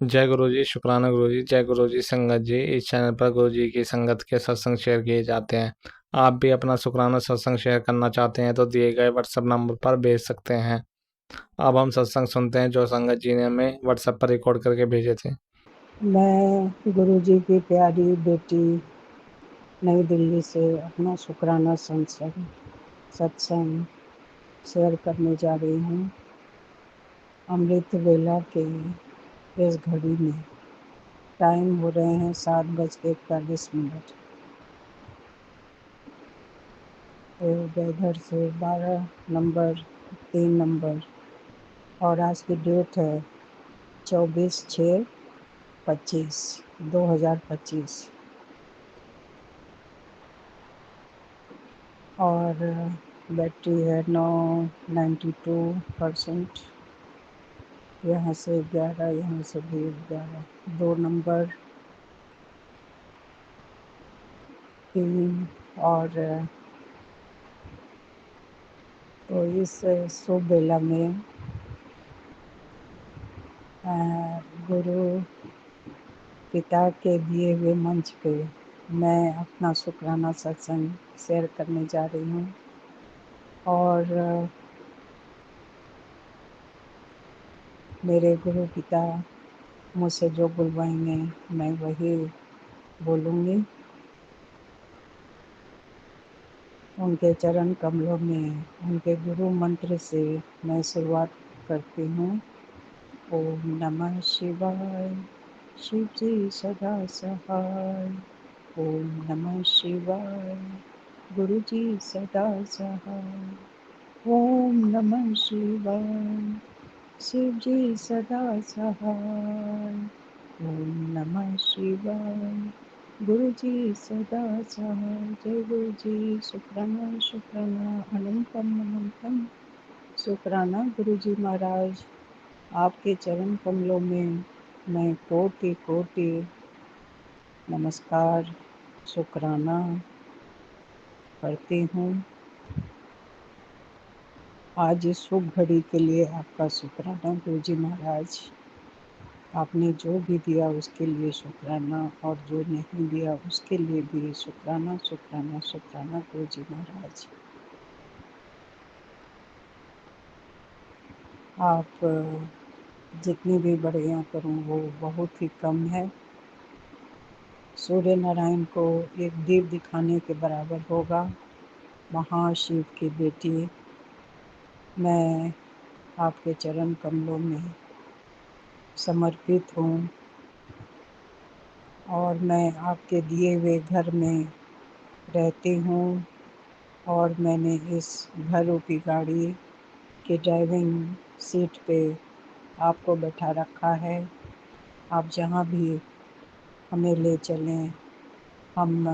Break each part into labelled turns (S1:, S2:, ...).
S1: जय गुरु जी, शुक्राना गुरु जी। जय गुरु जी संगत जी। इस चैनल पर गुरु जी की संगत के सत्संग शेयर किए जाते हैं। आप भी अपना शुक्राना सत्संग शेयर करना चाहते हैं तो दिए गए व्हाट्सएप नंबर पर भेज सकते हैं। अब हम सत्संग सुनते हैं जो संगत जी ने हमें व्हाट्सएप पर रिकॉर्ड करके भेजे थे।
S2: मैं गुरु जी की प्यारी बेटी नई दिल्ली से अपना शुक्राना सत्संग शेयर करने जा रही हूँ। अमृत वेला के इस घड़ी में टाइम हो रहे हैं 7:41। इधर से 12 नंबर 3 नंबर और आज की डेट है 24/6/2025 और बैटरी है 92%। यहाँ से 11, यहाँ से भी 11, 2 नंबर 3 और तो इस शुभ बेला में गुरु पिता के दिए हुए मंच पे मैं अपना शुक्राना सत्संग शेयर करने जा रही हूँ और मेरे गुरु पिता मुझसे जो बुलवाएंगे मैं वही बोलूँगी। उनके चरण कमलों में उनके गुरु मंत्र से मैं शुरुआत करती हूँ। ओम नमः शिवाय, शिव जी सदा सहाय। ओम नमः शिवाय, गुरु जी सदा सहाय। ओम नमः शिवाय, शिव जी सदा सहाय। ओम नमः शिवाय, गुरु जी सदा सहाय। जय गुरु जी। शुक्राना शुक्राना अनंतम अनंतम शुक्राना गुरु जी महाराज। आपके चरण कमलों में मैं कोटि कोटि नमस्कार शुक्राना करती हूँ। आज इस शुभ घड़ी के लिए आपका शुक्राना गुरु जी महाराज। आपने जो भी दिया उसके लिए शुक्राना और जो नहीं दिया उसके लिए भी शुक्राना शुक्राना शुक्राना गुरु जी महाराज। आप जितनी भी बढ़िया करूँ वो बहुत ही कम है। सूर्य नारायण को एक दीप दिखाने के बराबर होगा। महाशिव की बेटी, मैं आपके चरण कमलों में समर्पित हूँ और मैं आपके दिए हुए घर में रहती हूँ और मैंने इस घर रूपी गाड़ी की ड्राइविंग सीट पे आपको बैठा रखा है। आप जहाँ भी हमें ले चलें, हम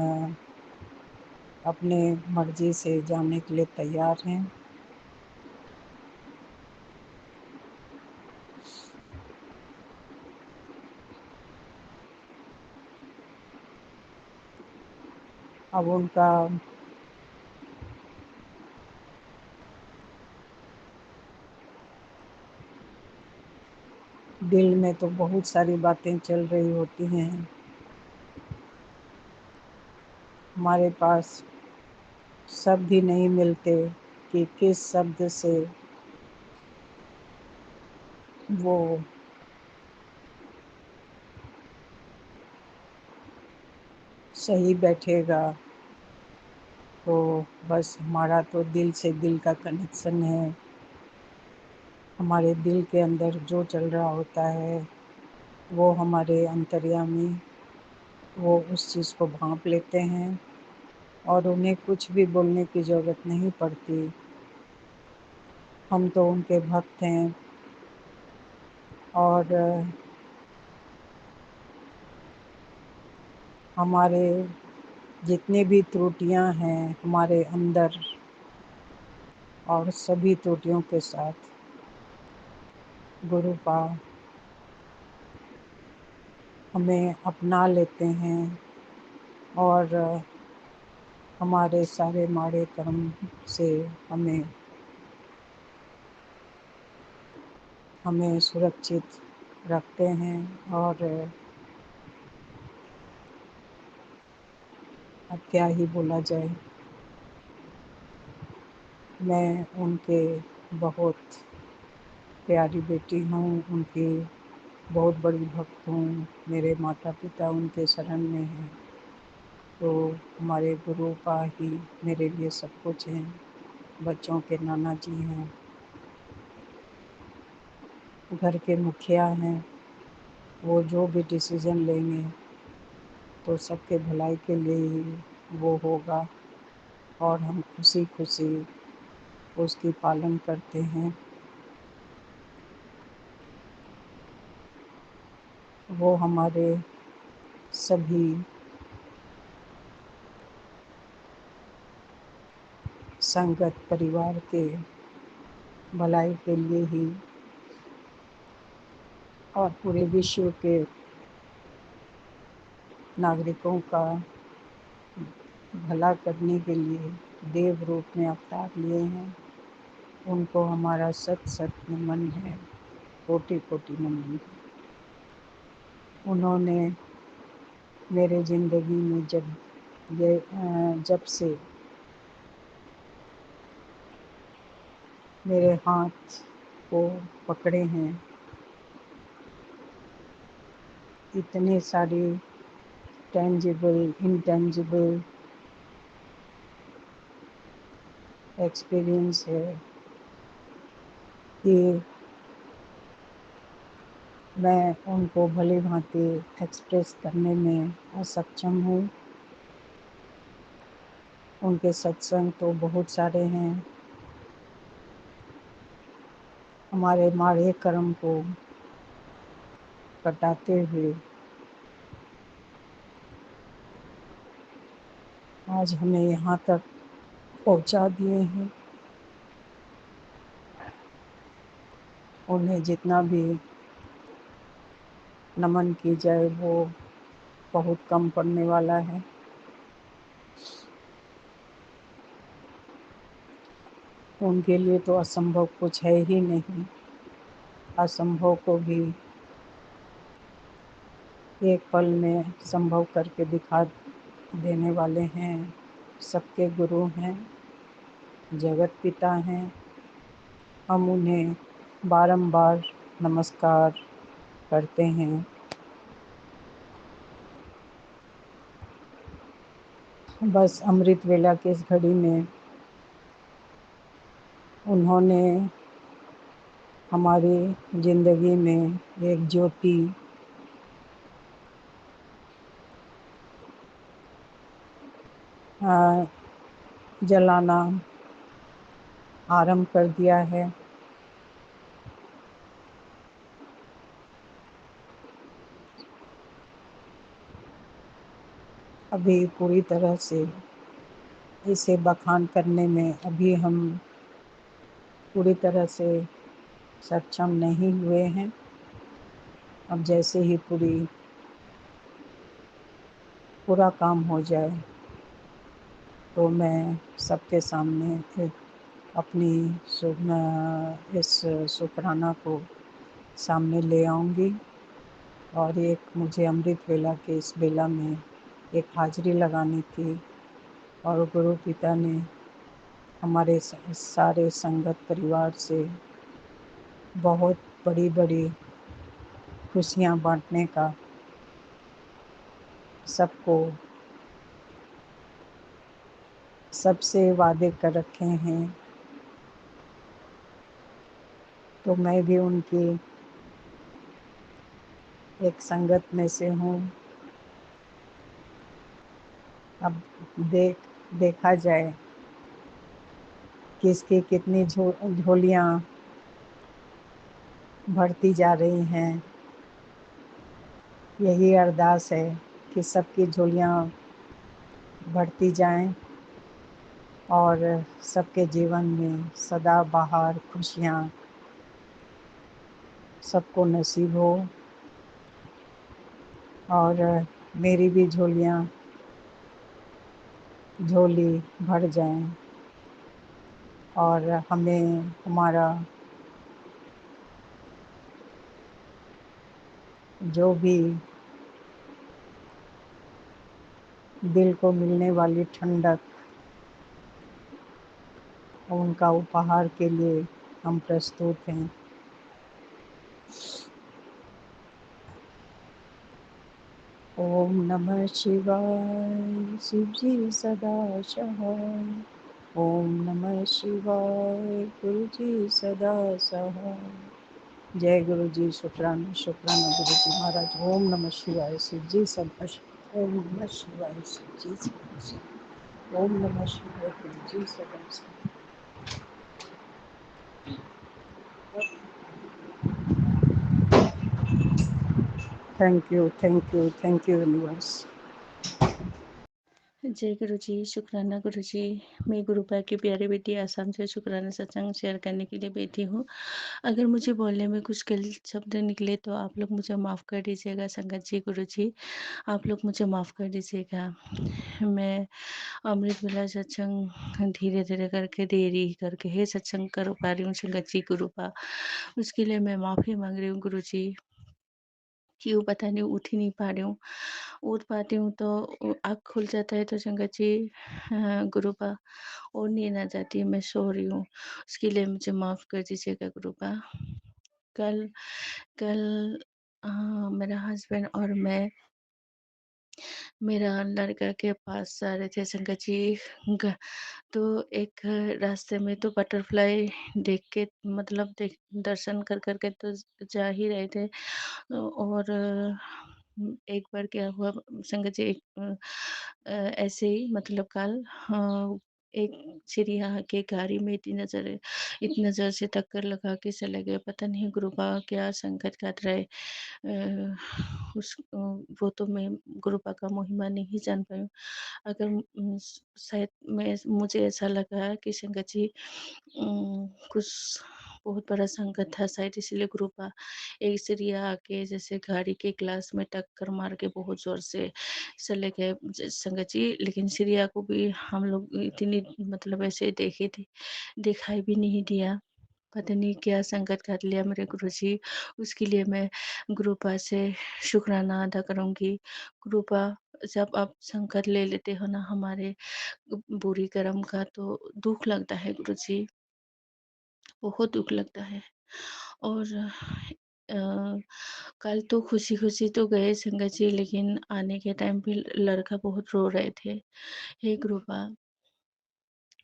S2: अपने मर्जी से जाने के लिए तैयार हैं। अब उनका दिल में तो बहुत सारी बातें चल रही होती हैं। हमारे पास शब्द ही नहीं मिलते कि किस शब्द से वो सही बैठेगा। तो बस हमारा तो दिल से दिल का कनेक्शन है। हमारे दिल के अंदर जो चल रहा होता है वो हमारे अंतर्यामी वो उस चीज़ को भांप लेते हैं और उन्हें कुछ भी बोलने की ज़रूरत नहीं पड़ती। हम तो उनके भक्त हैं और हमारे जितने भी त्रुटियां हैं हमारे अंदर और सभी त्रुटियों के साथ गुरु पा हमें अपना लेते हैं और हमारे सारे माड़े कर्म से हमें सुरक्षित रखते हैं। और अब क्या ही बोला जाए। मैं उनके बहुत प्यारी बेटी हूँ, उनकी बहुत बड़ी भक्त हूँ। मेरे माता पिता उनके शरण में हैं, तो हमारे गुरु का ही मेरे लिए सब कुछ है। बच्चों के नाना जी हैं, घर के मुखिया हैं। वो जो भी डिसीज़न लेंगे तो सबके भलाई के लिए ही वो होगा, और हम खुशी खुशी उसकी पालन करते हैं। वो हमारे सभी संगत परिवार के भलाई के लिए ही और पूरे विश्व के नागरिकों का भला करने के लिए देव रूप में अवतार लिए हैं। उनको हमारा सत सत नमन है, कोटि कोटि नमन है। उन्होंने मेरे ज़िंदगी में जब से मेरे हाथ को पकड़े हैं, इतने सारे टेंजिबल इंटेंजिबल एक्सपीरियंस है कि मैं उनको भली भांति एक्सप्रेस करने में असक्षम हूँ। उनके सत्संग तो बहुत सारे हैं। हमारे माड़े कर्म को कटाते हुए आज हमें यहाँ तक पहुँचा दिए हैं। उन्हें जितना भी नमन की जाए वो बहुत कम पड़ने वाला है। उनके लिए तो असंभव कुछ है ही नहीं। असंभव को भी एक पल में संभव करके दिखा देने वाले हैं। सबके गुरु हैं, जगत पिता हैं। हम उन्हें बारंबार नमस्कार करते हैं। बस अमृत वेला की इस घड़ी में उन्होंने हमारी ज़िंदगी में एक ज्योति जलाना आरंभ कर दिया है। अभी पूरी तरह से इसे बखान करने में अभी हम पूरी तरह से सक्षम नहीं हुए हैं। अब जैसे ही पूरा काम हो जाए तो मैं सबके सामने अपनी इस शुकराना को सामने ले आऊँगी। और एक मुझे अमृत वेला के इस बेला में एक हाज़िरी लगानी थी, और गुरु पिता ने हमारे सारे संगत परिवार से बहुत बड़ी बड़ी खुशियाँ बांटने का सबको सबसे वादे कर रखे हैं। तो मैं भी उनकी एक संगत में से हूँ। अब देखा जाए किसकी कितनी झोलियाँ भरती जा रही हैं। यही अरदास है कि सबकी झोलियाँ भरती जाएं और सबके जीवन में सदा बहार खुशियाँ सबको नसीब हो, और मेरी भी झोली भर जाएं, और हमें हमारा जो भी दिल को मिलने वाली ठंडक, उनका उपहार के लिए हम प्रस्तुत हैं। ओम नमः शिवाय, शिव जी सदा सहाय। ओम नमः शिवाय, गुरु जी सदा सहाय। जय गुरु जी, शुक्राना शुक्राना गुरु जी महाराज। ओम नमः शिवाय, शिव जी सदा सहाय। ओम नमः शिवाय, शिव जी सदा सहाय। ओम नमः शिवाय, गुरु जी सदा सहाय। Thank you universe.
S3: जय गुरु जी, शुक्राना गुरु जी। मैं गुरुपा की प्यारी बेटी आसाम से शुक्राना सत्संग शेयर करने के लिए बैठी हूँ। अगर मुझे बोलने में कुछ गलत शब्द निकले तो आप लोग मुझे माफ़ कर दीजिएगा। संगत जी, गुरु जी, आप लोग मुझे माफ़ कर दीजिएगा। मैं अमृत वेला सत्संग धीरे-धीरे करके, देरी करके ही सत्संग कर पा रही हूँ संगत जी गुरुपा। उसके लिए मैं माफ़ी माँग रही हूँ गुरु जी। क्यों पता नहीं उठ ही नहीं पा रही हूँ। उठ पाती हूँ तो आँख खुल जाता है तो संगत जी गुरुपा और नींद आ जाती है, मैं सो रही हूँ। उसके लिए मुझे माफ़ कर दीजिएगा गुरुपा। कल कल मेरा हस्बैंड और मैं मेरा लड़का के पास जा रहे थे संगत जी। ग तो एक रास्ते में तो बटरफ्लाई देख के मतलब देख दर्शन कर के तो जा ही रहे थे। और एक बार क्या हुआ संगत जी, ऐसे ही मतलब कल एक चिड़िया के गाड़ी में इतनी नज़र से टक्कर लगा के चले गए। पता नहीं गुरुपा क्या संकट काट रहे। वो तो मैं गुरुपा का महिमा नहीं जान पाई हूँ। अगर शायद मुझे ऐसा लगा कि संगत जी कुछ बहुत बड़ा संकट था शायद, इसलिए गुरुपा एक चिड़िया आके जैसे गाड़ी के ग्लास में टक्कर मार के बहुत ज़ोर से चले गए संगत जी। लेकिन चिड़िया को भी हम लोग इतनी मतलब ऐसे देखे थे, दिखाई भी नहीं दिया। पता नहीं क्या संकट काट लिया मेरे गुरुजी। उसके लिए मैं गुरुपा से शुक्राना अदा करूँगी। गुरुपा, जब आप संकट ले लेते हो ना हमारे बुरी कर्म का, तो दुःख लगता है गुरुजी, बहुत दुःख लगता है। और कल तो खुशी-खुशी तो गए संगत जी, लेकिन आने के टाइम पे लड़का बहुत रो रहे थे। हे गुरुपा,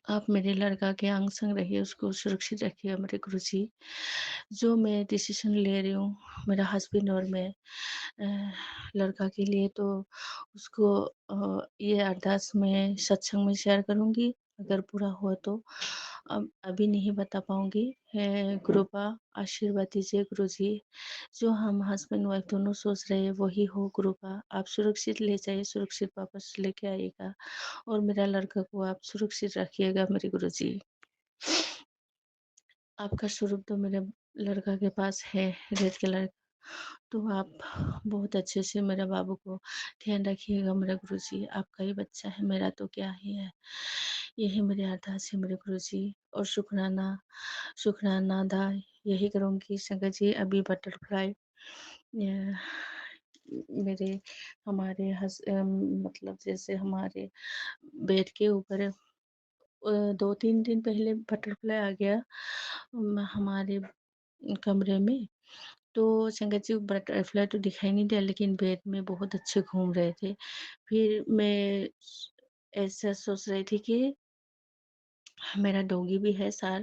S3: आप मेरे लड़का के अंग संग रहिए, उसको सुरक्षित रखिए मेरे गुरुजी। जो मैं डिसीज़न ले रही हूँ, मेरा हस्बैंड और मैं लड़का के लिए, तो उसको ये अरदास मैं सत्संग में शेयर करूँगी। अगर पूरा हुआ तो अब अभी नहीं बता पाऊँगी। कृपा आशीर्वाद दीजिए गुरुजी। जो हम हस्बैंड वाइफ दोनों सोच रहे हैं वही हो कृपा। आप सुरक्षित ले जाइए, सुरक्षित वापस लेके आइएगा और मेरा लड़का को आप सुरक्षित रखिएगा मेरे गुरुजी। आपका स्वरूप तो मेरे लड़का के पास है, रेड कलर, तो आप बहुत अच्छे से मेरे बाबू को ध्यान रखिएगा मेरे गुरुजी। आपका ही बच्चा है, मेरा तो क्या ही है। यही मेरी अरदास है मेरे गुरुजी। और शुक्राना शुक्राना अदा यही करूँगी संगत जी। अभी बटरफ्लाई मेरे हमारे मतलब जैसे हमारे बेड के ऊपर 2-3 दिन पहले बटरफ्लाई आ गया हमारे कमरे में। तो संगत जी बटरफ्लाई तो दिखाई नहीं दिया, लेकिन बेड में बहुत अच्छे घूम रहे थे। फिर मैं ऐसा सोच रही थी कि मेरा डॉगी भी है साथ,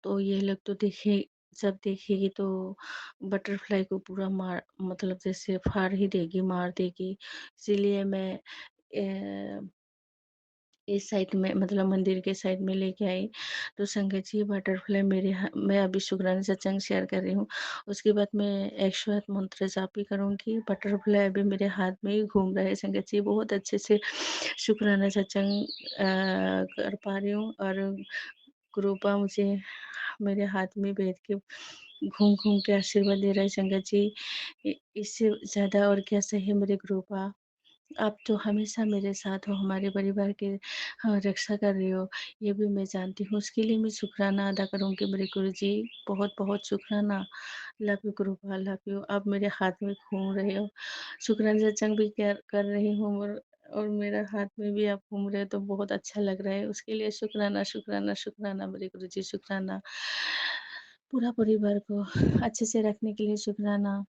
S3: तो ये लोग तो देखे, जब देखेगी तो बटरफ्लाई को पूरा मार मतलब जैसे फाड़ ही देगी, मार देगी। इसीलिए मैं इस साइड में मतलब मंदिर के साइड में लेके आई। तो संगत जी बटरफ्लाई मैं अभी शुक्राना सत्संग शेयर कर रही हूँ। उसके बाद मैं 108 मंत्र जाप भी करूँगी। बटरफ्लाई अभी मेरे हाथ में ही घूम रहा है संगत जी। बहुत अच्छे से शुक्राना सत्संग कर पा रही हूँ, और कृपा मुझे मेरे हाथ में बैठ के घूम-घूम के आशीर्वाद दे रहा है संगत जी। इससे ज़्यादा और क्या सही मेरे कृपा। आप तो हमेशा मेरे साथ हो, हमारे परिवार की रक्षा कर रहे हो, ये भी मैं जानती हूँ। उसके लिए मैं शुकराना अदा करूँगी मेरे गुरुजी, बहुत-बहुत शुकराना। Love you गुरुपा, love you. आप मेरे हाथ में घूम रहे हो, शुक्राना सत्संग भी कर रही हूँ और मेरा हाथ में भी आप घूम रहे हो तो बहुत अच्छा लग रहा है। उसके लिए शुकराना, शुकराना, शुकराना मेरे गुरुजी, शुकराना। पूरा परिवार को अच्छे से रखने के लिए शुकराना।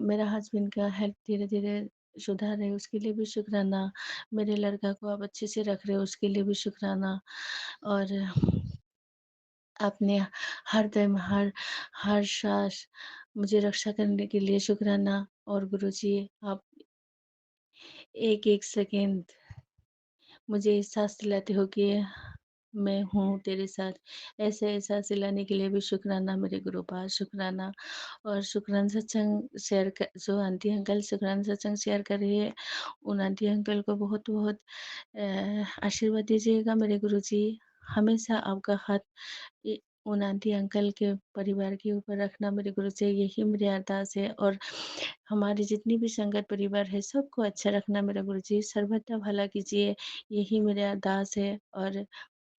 S3: मेरा हस्बैंड का हेल्थ धीरे-धीरे सुधार रहे उसके लिए भी शुकराना। मेरे लड़का को आप अच्छे से रख रहे हो उसके लिए भी शुकराना। और आपने हर टाइम हर साँस मुझे रक्षा करने के लिए शुकराना। और गुरुजी आप एक-एक सेकंड मुझे एहसास दिलाते हो कि मैं हूँ तेरे साथ। ऐसे एहसास दिलाने के लिए भी शुकराना मेरे गुरुपाद, शुकराना। और शुक्राना सत्संग शेयर क जो आंटी अंकल शुक्राना सत्संग शेयर कर रही है, उन आंटी अंकल को बहुत-बहुत आशीर्वाद दीजिएगा मेरे गुरुजी। हमेशा आपका हाथ उन आंटी अंकल के परिवार के ऊपर रखना मेरे गुरुजी, यही मेरी अरदास है। और हमारी जितनी भी संगत परिवार है सबको अच्छा रखना मेरा गुरुजी, सर्वदा भला कीजिए, यही मेरी अरदास है। और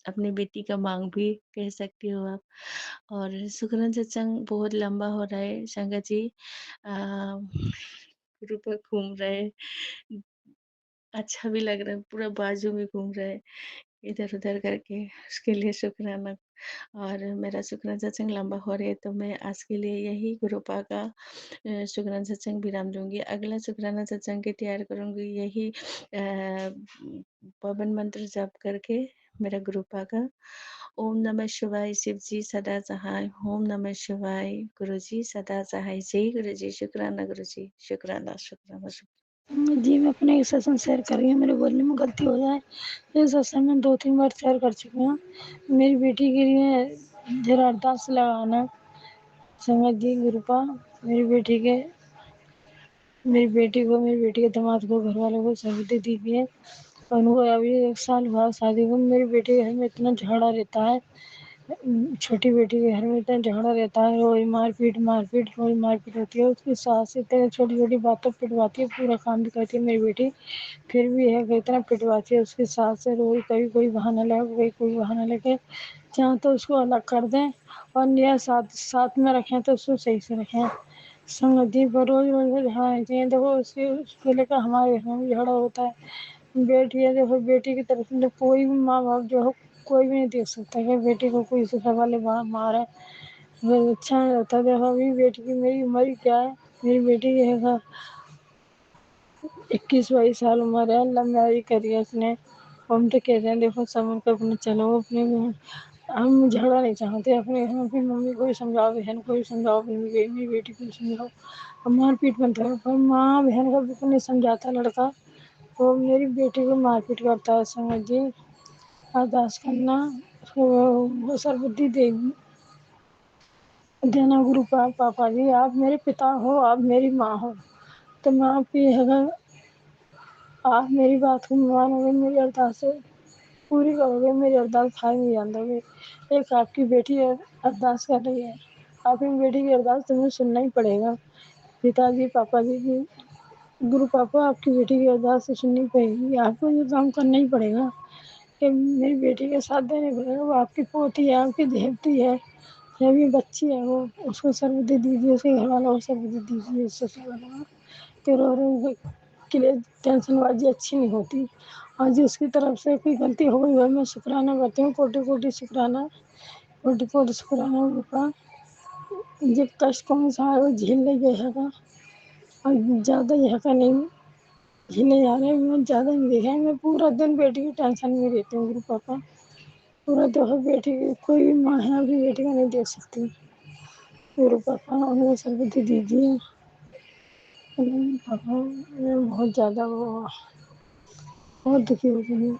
S3: अपनी बेटी का माँग भी कह सकती हो आप। और सुखनंद सत्संग बहुत लंबा हो रहा है संगत जी। गुरु पर घूम रहे, अच्छा भी लग रहा है, पूरा बाजू में घूम रहा है इधर-उधर करके, उसके लिए शुकराना। और मेरा शुक्राना सत्संग लंबा हो रहा है तो मैं आज के लिए यही गुरुपा का शुक्राना सत्संग विराम दूँगी। अगला शुक्राना सत्संग की तैयार करूँगी यही पवन मंत्र जाप करके मेरा गुरुपा का। ओम नमः शिवाय शिव जी सदा सहाय, ओम नमः शिवाय गुरु जी सदा सहाय। जय गुरु जी, शुक्राना गुरु जी, शुक्राना, शुक्राना,
S4: जी, मैं अपने एक सत्संग शेयर कर रही हूँ, मेरे बोलने में गलती हो जाए। ये सत्संग मैं 2-3 बार शेयर कर चुकी हूँ। मेरी बेटी के लिए ज़रा अरदास लगाना संगत जी गुरुपा। मेरी बेटी के मेरी बेटी के दामाद को, घरवालों को सद्बुद्धि दीजिए। और उनको अभी 1 साल हुआ शादी को। मेरी बेटी के घर में इतना झगड़ा रहता है। छोटी बेटी के घर में इतना झगड़ा रहता है, रोज़ रोज़ मारपीट होती है। उसकी सास इतनी छोटी-छोटी बातों पे पिटवाती है, पूरा काम भी करती है मेरी बेटी। फिर भी है कि इतना पिटवाती है उसकी सास से रोज़, कभी कोई बहाना लगा, कभी कोई बहाना लेके। चाहे तो उसको अलग कर दें और या साथ में रखें तो उसको सही से रखें। संगति पर रोज़-रोज़ झगड़ा रहती है। देखो उसको लेकर हमारे घर में भी झगड़ा होता है। बेटी है, देखो बेटी की तरफ से कोई भी माँ-बाप जो हो, कोई भी नहीं देख सकता कि बेटी को कोई से घरवाले मारे। वो अच्छा नहीं लगता। देखो अभी बेटी की मेरी उम्र क्या है, मेरी बेटी की है 21-22 साल उम्र है। लव मैरिज करी है उसने। हम तो कहते हैं देखो संभल कर अपने चलो अपने में। हम झगड़ा नहीं चाहते अपने घर में। अपनी मम्मी को भी समझाओ, बहन को भी समझाओ, अपनी बेटी को भी समझाओ। अब मारपीट मत करो। पर माँ बहन को बिल्कुल नहीं समझाता लड़का। वो मेरी बेटी को मारपीट करता है संगत जी। अरदास करना उसको वो सद्बुद्धि देगी देना गुरु पापा जी। आप मेरे पिता हो, आप मेरी माँ हो, तो मैं आपकी अगर आप मेरी बात को मानोगे, मेरी अरदास पूरी करोगे, मेरी अरदास खाई नहीं जाओगे। एक आपकी बेटी अरदास कर रही है, आपकी बेटी की अरदास तुम्हें सुनना ही पड़ेगा। पिताजी पापा जी की गुरु पापा, आपकी बेटी की अरदास तो सुननी पड़ेगी। आपको ये काम करना ही पड़ेगा कि मेरी बेटी के साथ देने पड़ेगा। वो आपकी पोती है, आपकी देवती है, जब ये बच्ची है वो, उसको सद्बुद्धि दीजिए, उसके घर वालों को सद्बुद्धि दीजिए। ससुर वालों के रो रहे के लिए टेंशनबाजी अच्छी नहीं होती। और जिसकी तरफ से कोई गलती हो गई है, मैं शुक्राना करती हूँ, कोटि-कोटि शुक्राना, कोटि-कोटि शुक्राना उनका। ये कष्ट कौन सा है वो झेल ले गए है और ज़्यादा यहाँ का नहीं झेले जा रहे हैं। मैं ज़्यादा नहीं देखा है। मैं पूरा दिन बेटी की टेंशन में रहती हूँ गुरु पापा। पूरा देखो बेटी की कोई भी माँ है अपनी बेटी को नहीं देख सकती। गुरु पापा उन्हें सद्बुद्धि दीजिए। पापा मैं बहुत ज़्यादा बहुत दुखी हो गई हूँ।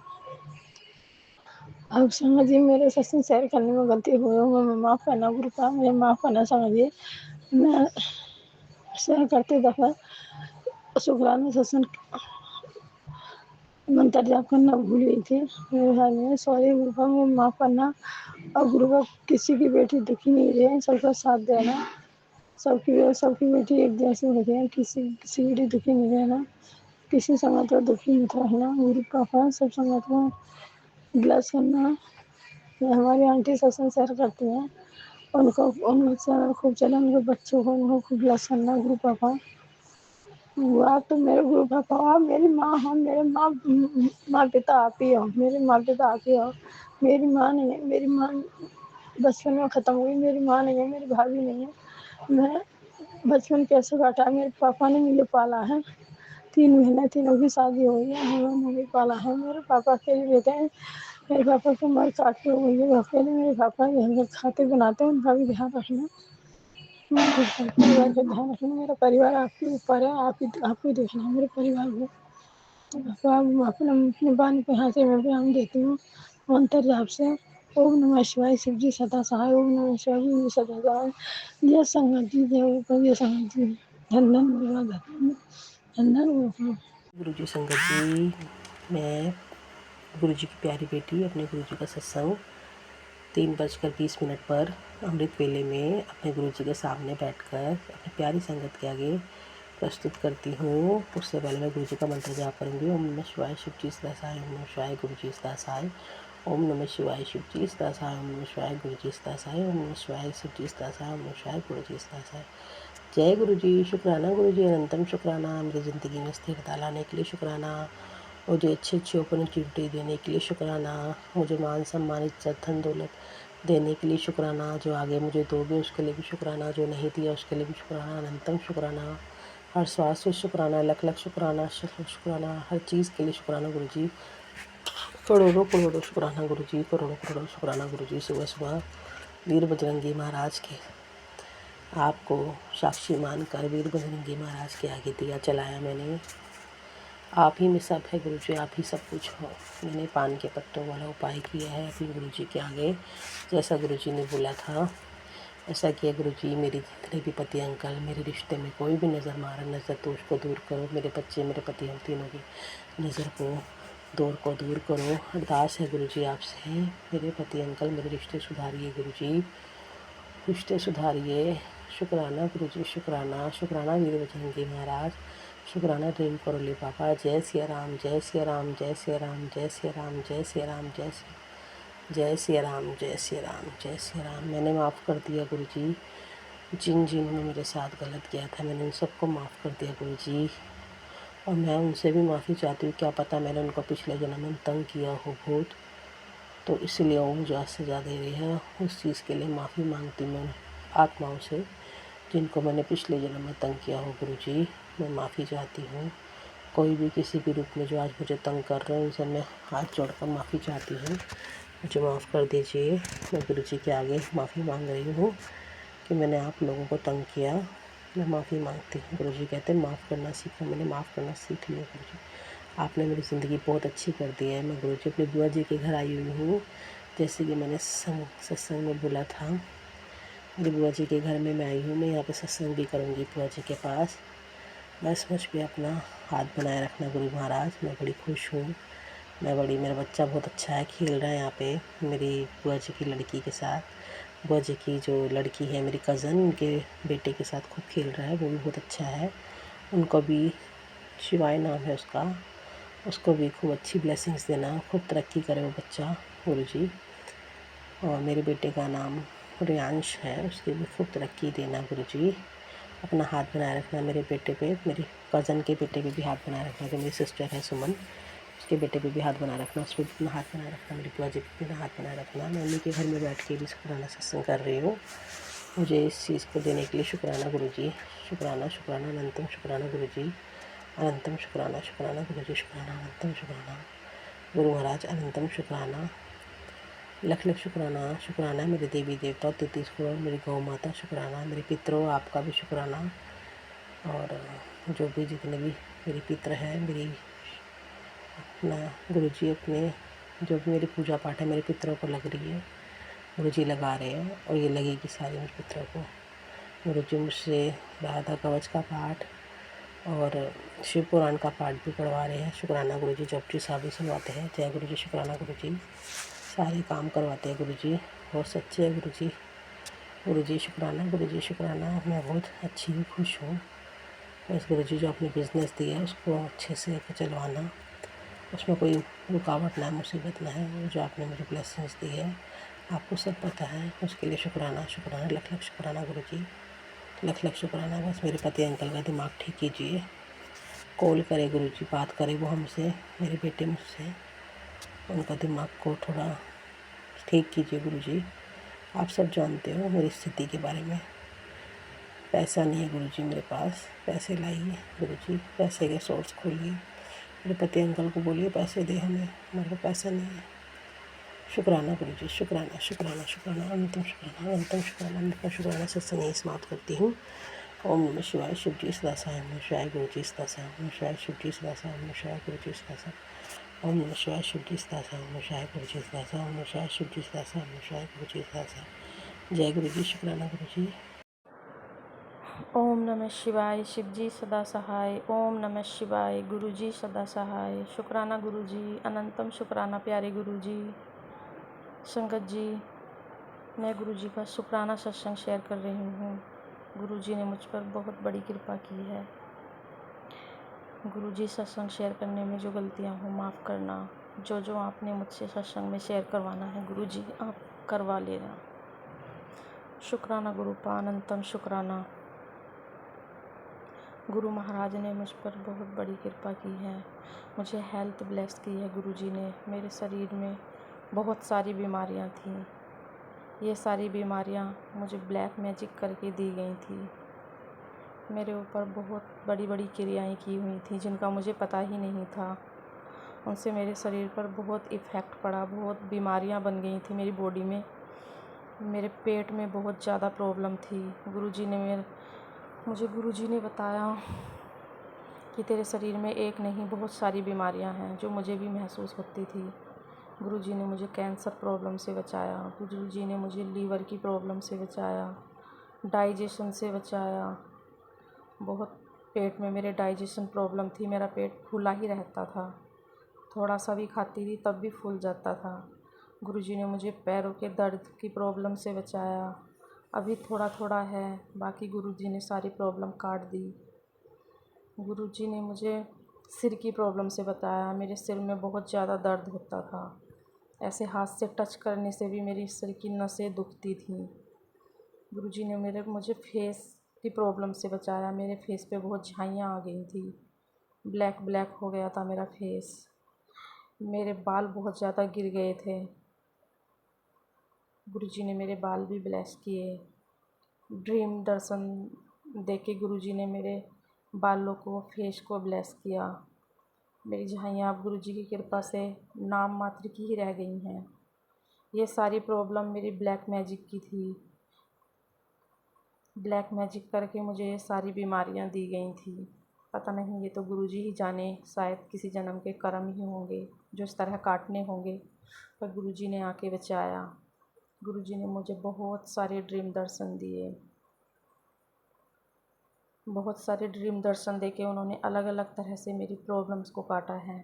S4: अब समझिए मेरे सत्संग शेयर करने में गलती हुई हो, मैं माफ़ करना गुरु पापा, मुझे माफ़ करना। समझिए मैं शेयर करते दफ़ा शुक्राना सत्संग मंत्र जाप करना भूल गई थी। मेरे ख्याल में सॉरी गुरु पापा, मुझे माफ़ करना। और गुरु पापा किसी की बेटी दुखी नहीं रहे, सबका साथ देना। सबकी बेटी एक जैसी होती है, किसी बेटी दुखी नहीं रहना, किसी संगत में दुखी मत रहना। मेरे पापा सब संगत में ब्लस करना। ये हमारी आंटी सत्संग शेयर करती हैं, उनको खूब चला, उनके बच्चों को उनको खूब ब्लस करना। गुरु पापा, आप तो मेरे गुरु पापा, आप मेरी माँ हो, मेरे माँ पिता आप ही हो, मेरे माँ पिता आप ही हो। मेरी माँ नहीं है, मेरी माँ बचपन में ख़त्म हो गई, मेरी माँ नहीं है, मेरी भाभी नहीं है। मैं बचपन कैसे काटा, मेरे पापा ने मुझे पाला है। 3 महीने, तीनों की शादी हो गई है, हम लोगों ने पाला है। मेरे पापा अकेले रहते हैं, मेरे पापा की उम्र 60 की हो गई है, अकेले मेरे पापा घर खाते बनाते हैं, उनका भी ध्यान रखना। परिवार का ध्यान रखना। मेरा परिवार आपके ऊपर है, आप ही देखना मेरे परिवार को। तो आप अपने बानी पे हाथ से मैं व्यायाम देती हूँ अंतर जाप से। ओम नमः शिवाय, शिव जी सदा सहाय। ओम नमः शिवाय, शिव जी सदा सहाय। जय संगत जी, जय ऊपर, जय संगत जी। धन धन।
S5: गुरुजी संगत जी, मैं गुरुजी की प्यारी बेटी अपने गुरुजी का सत्संग 3:20 पर अमृत वेले में अपने गुरुजी के सामने बैठकर अपनी प्यारी संगत के आगे प्रस्तुत करती हूँ। उससे पहले मैं गुरुजी का मंत्र जाप करूँगी। ओम नमः शिवाय, शिव जी सदा सहाय। ओम नमः शिवाय, गुरुजी सदा सहाय। ओम नमः शिवाय, शिव जी सदा सहाय। ओम नमः शिवाय, गुरुजी सदा सहाय। ओम नमः शिवाय, शिव जी सदा सहाय। ओम नमः शिवाय, गुरुजी सदा सहाय। जय गुरुजी, शुक्राना गुरुजी, अनंतम शुक्राना मेरी ज़िंदगी में स्थिरता लाने के लिए शुक्राना, मुझे अच्छी अपॉर्चुनिटी देने के लिए शुक्राना, मुझे मान सम्मान इज्जत धन दौलत देने के लिए शुक्राना, जो आगे मुझे दोगे उसके लिए भी शुक्राना, जो नहीं दिया उसके लिए भी शुक्राना, अनंतम शुक्राना, हर श्वास से शुक्राना, लख लख शुक्राना, शुक्राना, हर चीज़ के लिए शुक्राना गुरुजी, करोड़ों करोड़ों शुक्राना गुरुजी, करोड़ों करोड़ों शुक्राना गुरुजी। सुबह सुबह वीर बजरंगी महाराज के आपको साक्षी मानकर वीर बजरंगी महाराज के आगे दिया चलाया मैंने। आप ही में सब है गुरुजी, आप ही सब कुछ हो। मैंने पान के पत्तों वाला उपाय किया है अपने गुरुजी के आगे, जैसा गुरुजी ने बोला था ऐसा किया गुरुजी। मेरी जितने भी पति अंकल मेरे रिश्ते में कोई भी नज़र मारा, नज़र तो उसको दूर करो। मेरे बच्चे, मेरे पति, हम तीनों की नज़र को दूर करो। अरदास है गुरुजी आपसे, मेरे पति अंकल मेरे रिश्ते सुधारिए गुरुजी, रिश्ते सुधारिए। शुक्राना गुरुजी, शुक्राना, शुक्राना वीर बजरंगी महाराज, शुक्राना ड्रीम करोली पापा। जय सिया राम, जय सिया राम, जय सिया राम, जय सिया राम, जय सिया राम, जय सिया राम, जय सिया राम, जय सिया राम। मैंने माफ़ कर दिया गुरुजी, जिन ने मेरे साथ गलत किया था मैंने उन सबको माफ़ कर दिया गुरुजी, और मैं उनसे भी माफ़ी चाहती हूँ। क्या पता मैंने उनको पिछले जन्म में तंग किया हो बहुत, तो इसलिए वो मुझे आज सजा दे रही है। उस चीज़ के लिए माफ़ी मांगती मैं आत्माओं से जिनको मैंने पिछले जन्म में तंग किया हो गुरुजी, मैं माफ़ी चाहती हूँ। कोई भी किसी भी रूप में जो आज मुझे तंग कर रहे हैं उनसे मैं हाथ जोड़कर माफ़ी चाहती हूँ, मुझे माफ़ कर दीजिए। मैं गुरुजी के आगे माफ़ी मांग रही हूँ कि मैंने आप लोगों को तंग किया, मैं माफ़ी मांगती हूँ। गुरुजी कहते हैं माफ़ करना सीखो, मैंने माफ़ करना सीख लिया गुरुजी, आपने मेरी ज़िंदगी बहुत अच्छी कर दी है। मैं गुरुजी अपनी बुआ जी के घर आई हुई हूँ, जैसे कि मैंने सत्संग में बोला था। मेरी बुआ जी के घर में मैं आई हूँ, मैं यहाँ पे सत्संग भी करूँगी बुआ जी के पास। बस मुझ पर अपना हाथ बनाए रखना गुरु महाराज, मैं बड़ी खुश हूँ। मेरा बच्चा बहुत अच्छा है, खेल रहा है यहाँ पे मेरी बुआ जी की लड़की के साथ। बुआ जी की जो लड़की है मेरी कज़न, उनके बेटे के साथ खूब खेल रहा है, वो भी बहुत अच्छा है। उनको भी शिवाय नाम है उसको भी खूब अच्छी ब्लेसिंग्स देना, खूब तरक्की करे वो बच्चा गुरुजी। और मेरे बेटे का नाम रियांश है, उसकी भी खूब तरक्की देना गुरुजी। अपना हाथ बनाए रखना मेरे बेटे पे, मेरी कज़न के बेटे पे भी हाथ बनाए रखना, जो मेरी सिस्टर है सुमन, उसके बेटे पे भी हाथ बनाए रखना, उस पर भी अपना हाथ बनाए रखना, मेरी बुआ जी पे भी हाथ बनाए रखना। मैं उन्हीं के घर में बैठ के भी शुक्राना सत्संग कर रही हूँ। मुझे इस चीज़ को देने के लिए शुक्राना गुरुजी, शुक्राना, शुक्राना, अनंतम शुक्राना गुरुजी, अनंतम शुक्राना, शुक्राना गुरुजी, शुक्राना, अनंतम शुक्राना गुरु महाराज, अनंतम शुक्राना, लख लख शुक्राना। शुक्राना मेरे देवी देवता, 33 करोड़ मेरी गौ माता, शुक्राना मेरे पितरों, आपका भी शुक्राना। और जो भी जितने भी मेरी पितर हैं, मेरी अपना गुरुजी अपने जो भी मेरी पूजा पाठ है मेरे पितरों को लग रही है, गुरुजी लगा रहे हैं, और ये लगेगी सारी मेरे पितरों को। गुरुजी मुझसे राधा कवच का पाठ और शिव पुराण का पाठ भी पढ़वा रहे हैं। शुक्राना गुरुजी, जपजी साहब भी सुनवाते हैं। जय गुरुजी, शुक्राना गुरुजी, सारे काम करवाते हैं गुरुजी, बहुत सच्चे हैं गुरुजी। गुरुजी शुक्राना, गुरुजी शुक्राना। मैं बहुत अच्छी हूँ, खुश हूँ। बस गुरुजी जो अपने बिज़नेस दिया है उसको अच्छे से चलवाना, उसमें कोई रुकावट ना, मुसीबत ना है। वो जो आपने मुझे ब्लेसिंग्स दी है आपको सब पता है, उसके लिए शुक्राना, शुक्राना, लख लख शुक्राना गुरुजी, लख लख शुक्राना। बस मेरे पति अंकल का दिमाग ठीक कीजिए, कॉल करे गुरुजी, बात करे वो हमसे, मेरे बेटे मुझसे, उनका दिमाग को थोड़ा ठीक कीजिए गुरुजी। आप सब जानते हो मेरी स्थिति के बारे में। पैसा नहीं है गुरुजी मेरे पास, पैसे लाइए गुरुजी, पैसे के सोर्स खोलिए। मेरे पति अंकल को बोलिए पैसे दे हमें, हमारे को पैसा नहीं है। शुक्राना गुरुजी, शुक्राना, शुक्राना, शुक्राना, अनंतम शुक्राना, अनंतम शुक्राना, अनंतम शुक्राना। सत्संग यहीं समाप्त करती हूँ। ओम नमः शिवाय, शिव जी सदा साहब, नमः शिवाय, गुरु जी सदा साहब, नमः शिवाय, शिव जी सदा साहब, नमः शिवाय, गुरु जी सदा साहब। ओम नमः शिवाय, शिव जी सदा साहब, नमः शिवाय, गुरु जी सदा साहब, नमः शिवाय, शिव जी सदा साहब, नमः शिवाय, गुरु जी सदा साहब। जय गुरु जी, शुक्राना गुरु जी।
S6: ओम नमः शिवाय, शिव जी सदा सहाय। ओम नमः शिवाय, गुरु जी सदा सहाय। शुक्राना गुरु जी, अनंतम शुक्राना प्यारे गुरु जी। संगत जी, मैं गुरु जी का शुक्राना सत्संग शेयर कर रही हूँ। गुरु जी ने मुझ पर बहुत बड़ी कृपा की है। गुरु जी, सत्संग शेयर करने में जो गलतियाँ हो माफ़ करना। जो जो आपने मुझसे सत्संग में शेयर करवाना है गुरु जी आप करवा लेना। शुक्राना गुरु का, अनंतम शुक्राना। गुरु महाराज ने मुझ पर बहुत बड़ी कृपा की है, मुझे हेल्थ ब्लेस की है गुरु जी ने। मेरे शरीर में बहुत सारी बीमारियां थीं, ये सारी बीमारियां मुझे ब्लैक मैजिक करके दी गई थी। मेरे ऊपर बहुत बड़ी बड़ी क्रियाएं की हुई थी जिनका मुझे पता ही नहीं था। उनसे मेरे शरीर पर बहुत इफ़ेक्ट पड़ा, बहुत बीमारियां बन गई थी मेरी बॉडी में। मेरे पेट में बहुत ज़्यादा प्रॉब्लम थी। मुझे गुरुजी ने बताया कि तेरे शरीर में एक नहीं बहुत सारी बीमारियां हैं, जो मुझे भी महसूस होती थी। गुरुजी ने मुझे कैंसर प्रॉब्लम से बचाया, गुरुजी ने मुझे लीवर की प्रॉब्लम से बचाया, डाइजेशन से बचाया। बहुत पेट में मेरे डाइजेशन प्रॉब्लम थी, मेरा पेट फूला ही रहता था, थोड़ा सा भी खाती थी तब भी फूल जाता था। गुरुजी ने मुझे पैरों के दर्द की प्रॉब्लम से बचाया, अभी थोड़ा थोड़ा है, बाकी गुरुजी ने सारी प्रॉब्लम काट दी। गुरुजी ने मुझे सिर की प्रॉब्लम से बताया, मेरे सिर में बहुत ज़्यादा दर्द होता था, ऐसे हाथ से टच करने से भी मेरी सिर की नसें दुखती थीं। गुरुजी ने मुझे फेस की प्रॉब्लम से बचाया, मेरे फेस पे बहुत झाइयाँ आ गई थी, ब्लैक ब्लैक हो गया था मेरा फेस, मेरे बाल बहुत ज़्यादा गिर गए थे। गुरुजी ने मेरे बाल भी ब्लेस किए। ड्रीम दर्शन देके गुरुजी ने मेरे बालों को, फेस को ब्लेस किया। मेरी झाइयाँ अब गुरुजी की कृपा से नाम मात्र की ही रह गई हैं। ये सारी प्रॉब्लम मेरी ब्लैक मैजिक की थी। ब्लैक मैजिक करके मुझे ये सारी बीमारियां दी गई थी। पता नहीं, ये तो गुरुजी ही जाने, शायद किसी जन्म के कर्म ही होंगे जो इस तरह काटने होंगे, पर गुरुजी ने आके बचाया। गुरुजी ने मुझे बहुत सारे ड्रीम दर्शन दिए, बहुत सारे ड्रीम दर्शन देके उन्होंने अलग अलग तरह से मेरी प्रॉब्लम्स को काटा है।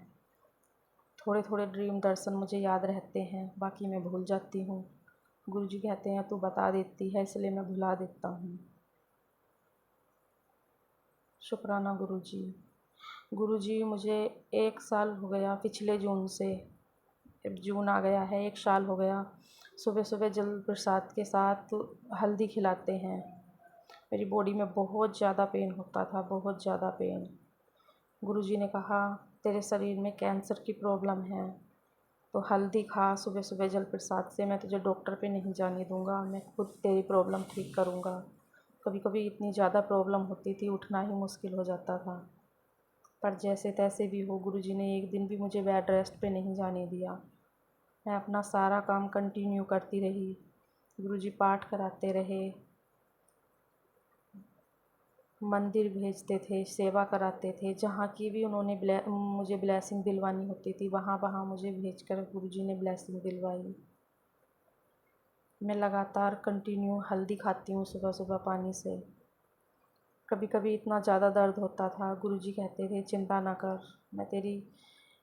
S6: थोड़े थोड़े ड्रीम दर्शन मुझे याद रहते हैं, बाकी मैं भूल जाती हूँ। गुरुजी कहते हैं तू बता देती है, इसलिए मैं भुला देता हूँ। शुक्राना गुरुजी। गुरुजी, मुझे 1 साल हो गया पिछले जून से, अब जून आ गया है, 1 साल हो गया। सुबह सुबह जल प्रसाद के साथ हल्दी खिलाते हैं। मेरी बॉडी में बहुत ज़्यादा पेन होता था, बहुत ज़्यादा पेन। गुरुजी ने कहा तेरे शरीर में कैंसर की प्रॉब्लम है, तो हल्दी खा सुबह सुबह जल प्रसाद से, मैं तुझे डॉक्टर पे नहीं जाने दूंगा, मैं खुद तेरी प्रॉब्लम ठीक करूंगा। कभी कभी इतनी ज़्यादा प्रॉब्लम होती थी, उठना ही मुश्किल हो जाता था, पर जैसे तैसे भी हो गुरुजी ने एक दिन भी मुझे बेड रेस्ट पे नहीं जाने दिया। मैं अपना सारा काम कंटिन्यू करती रही। गुरुजी पाठ कराते रहे, मंदिर भेजते थे, सेवा कराते थे, जहाँ की भी उन्होंने मुझे ब्लेसिंग दिलवानी होती थी वहाँ वहाँ मुझे भेजकर गुरुजी ने ब्लेसिंग दिलवाई। मैं लगातार कंटिन्यू हल्दी खाती हूँ सुबह सुबह पानी से। कभी कभी इतना ज़्यादा दर्द होता था, गुरुजी कहते थे चिंता ना कर, मैं तेरी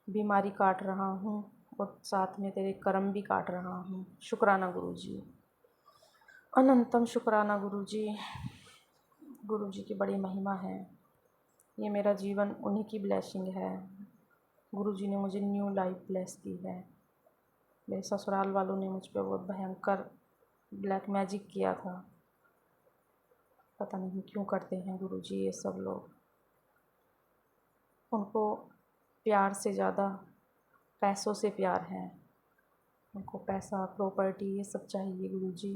S6: बीमारी काट रहा हूँ और साथ में तेरे कर्म भी काट रहा हूँ। शुक्राना गुरुजी। अनंतम शुक्राना गुरुजी। गुरुजी की बड़ी महिमा है। ये मेरा जीवन उन्हीं की ब्लेसिंग है। गुरुजी ने मुझे न्यू लाइफ ब्लेस की है। मेरे ससुराल वालों ने मुझ पे बहुत भयंकर ब्लैक मैजिक किया था। पता नहीं क्यों करते हैं गुरुजी ये सब लोग। उनको प्यार से ज़्यादा पैसों से प्यार है। उनको पैसा, प्रॉपर्टी ये सब चाहिए गुरुजी।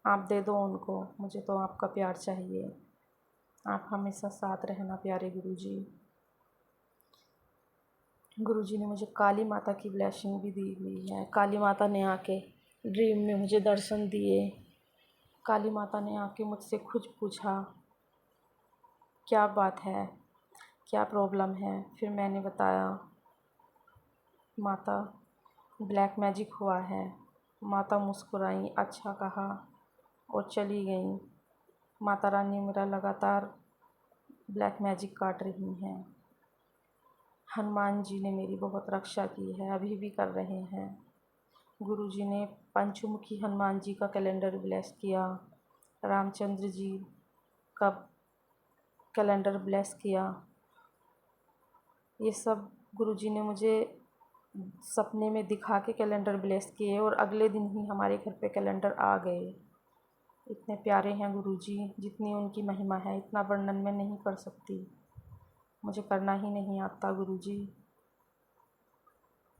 S6: आप दे दो उनको, मुझे तो आपका प्यार चाहिए। आप हमेशा साथ रहना प्यारे गुरुजी। गुरुजी ने मुझे काली माता की ब्लेसिंग भी दी हुई है। काली माता ने आके ड्रीम में मुझे दर्शन दिए। काली माता ने आके मुझसे खुद पूछा क्या बात है, क्या प्रॉब्लम है। फिर मैंने बताया माता ब्लैक मैजिक हुआ है। माता मुस्कुराई, अच्छा कहा और चली गई। माता रानी मेरा लगातार ब्लैक मैजिक काट रही हैं। हनुमान जी ने मेरी बहुत रक्षा की है, अभी भी कर रहे हैं। गुरुजी ने पंचमुखी हनुमान जी का कैलेंडर ब्लेस किया। रामचंद्र जी का कैलेंडर ब्लेस किया। ये सब गुरुजी ने मुझे सपने में दिखा के कैलेंडर ब्लेस किए और अगले दिन ही हमारे घर पे कैलेंडर आ गए। इतने प्यारे हैं गुरुजी, जितनी उनकी महिमा है इतना वर्णन मैं नहीं कर सकती। मुझे करना ही नहीं आता गुरुजी।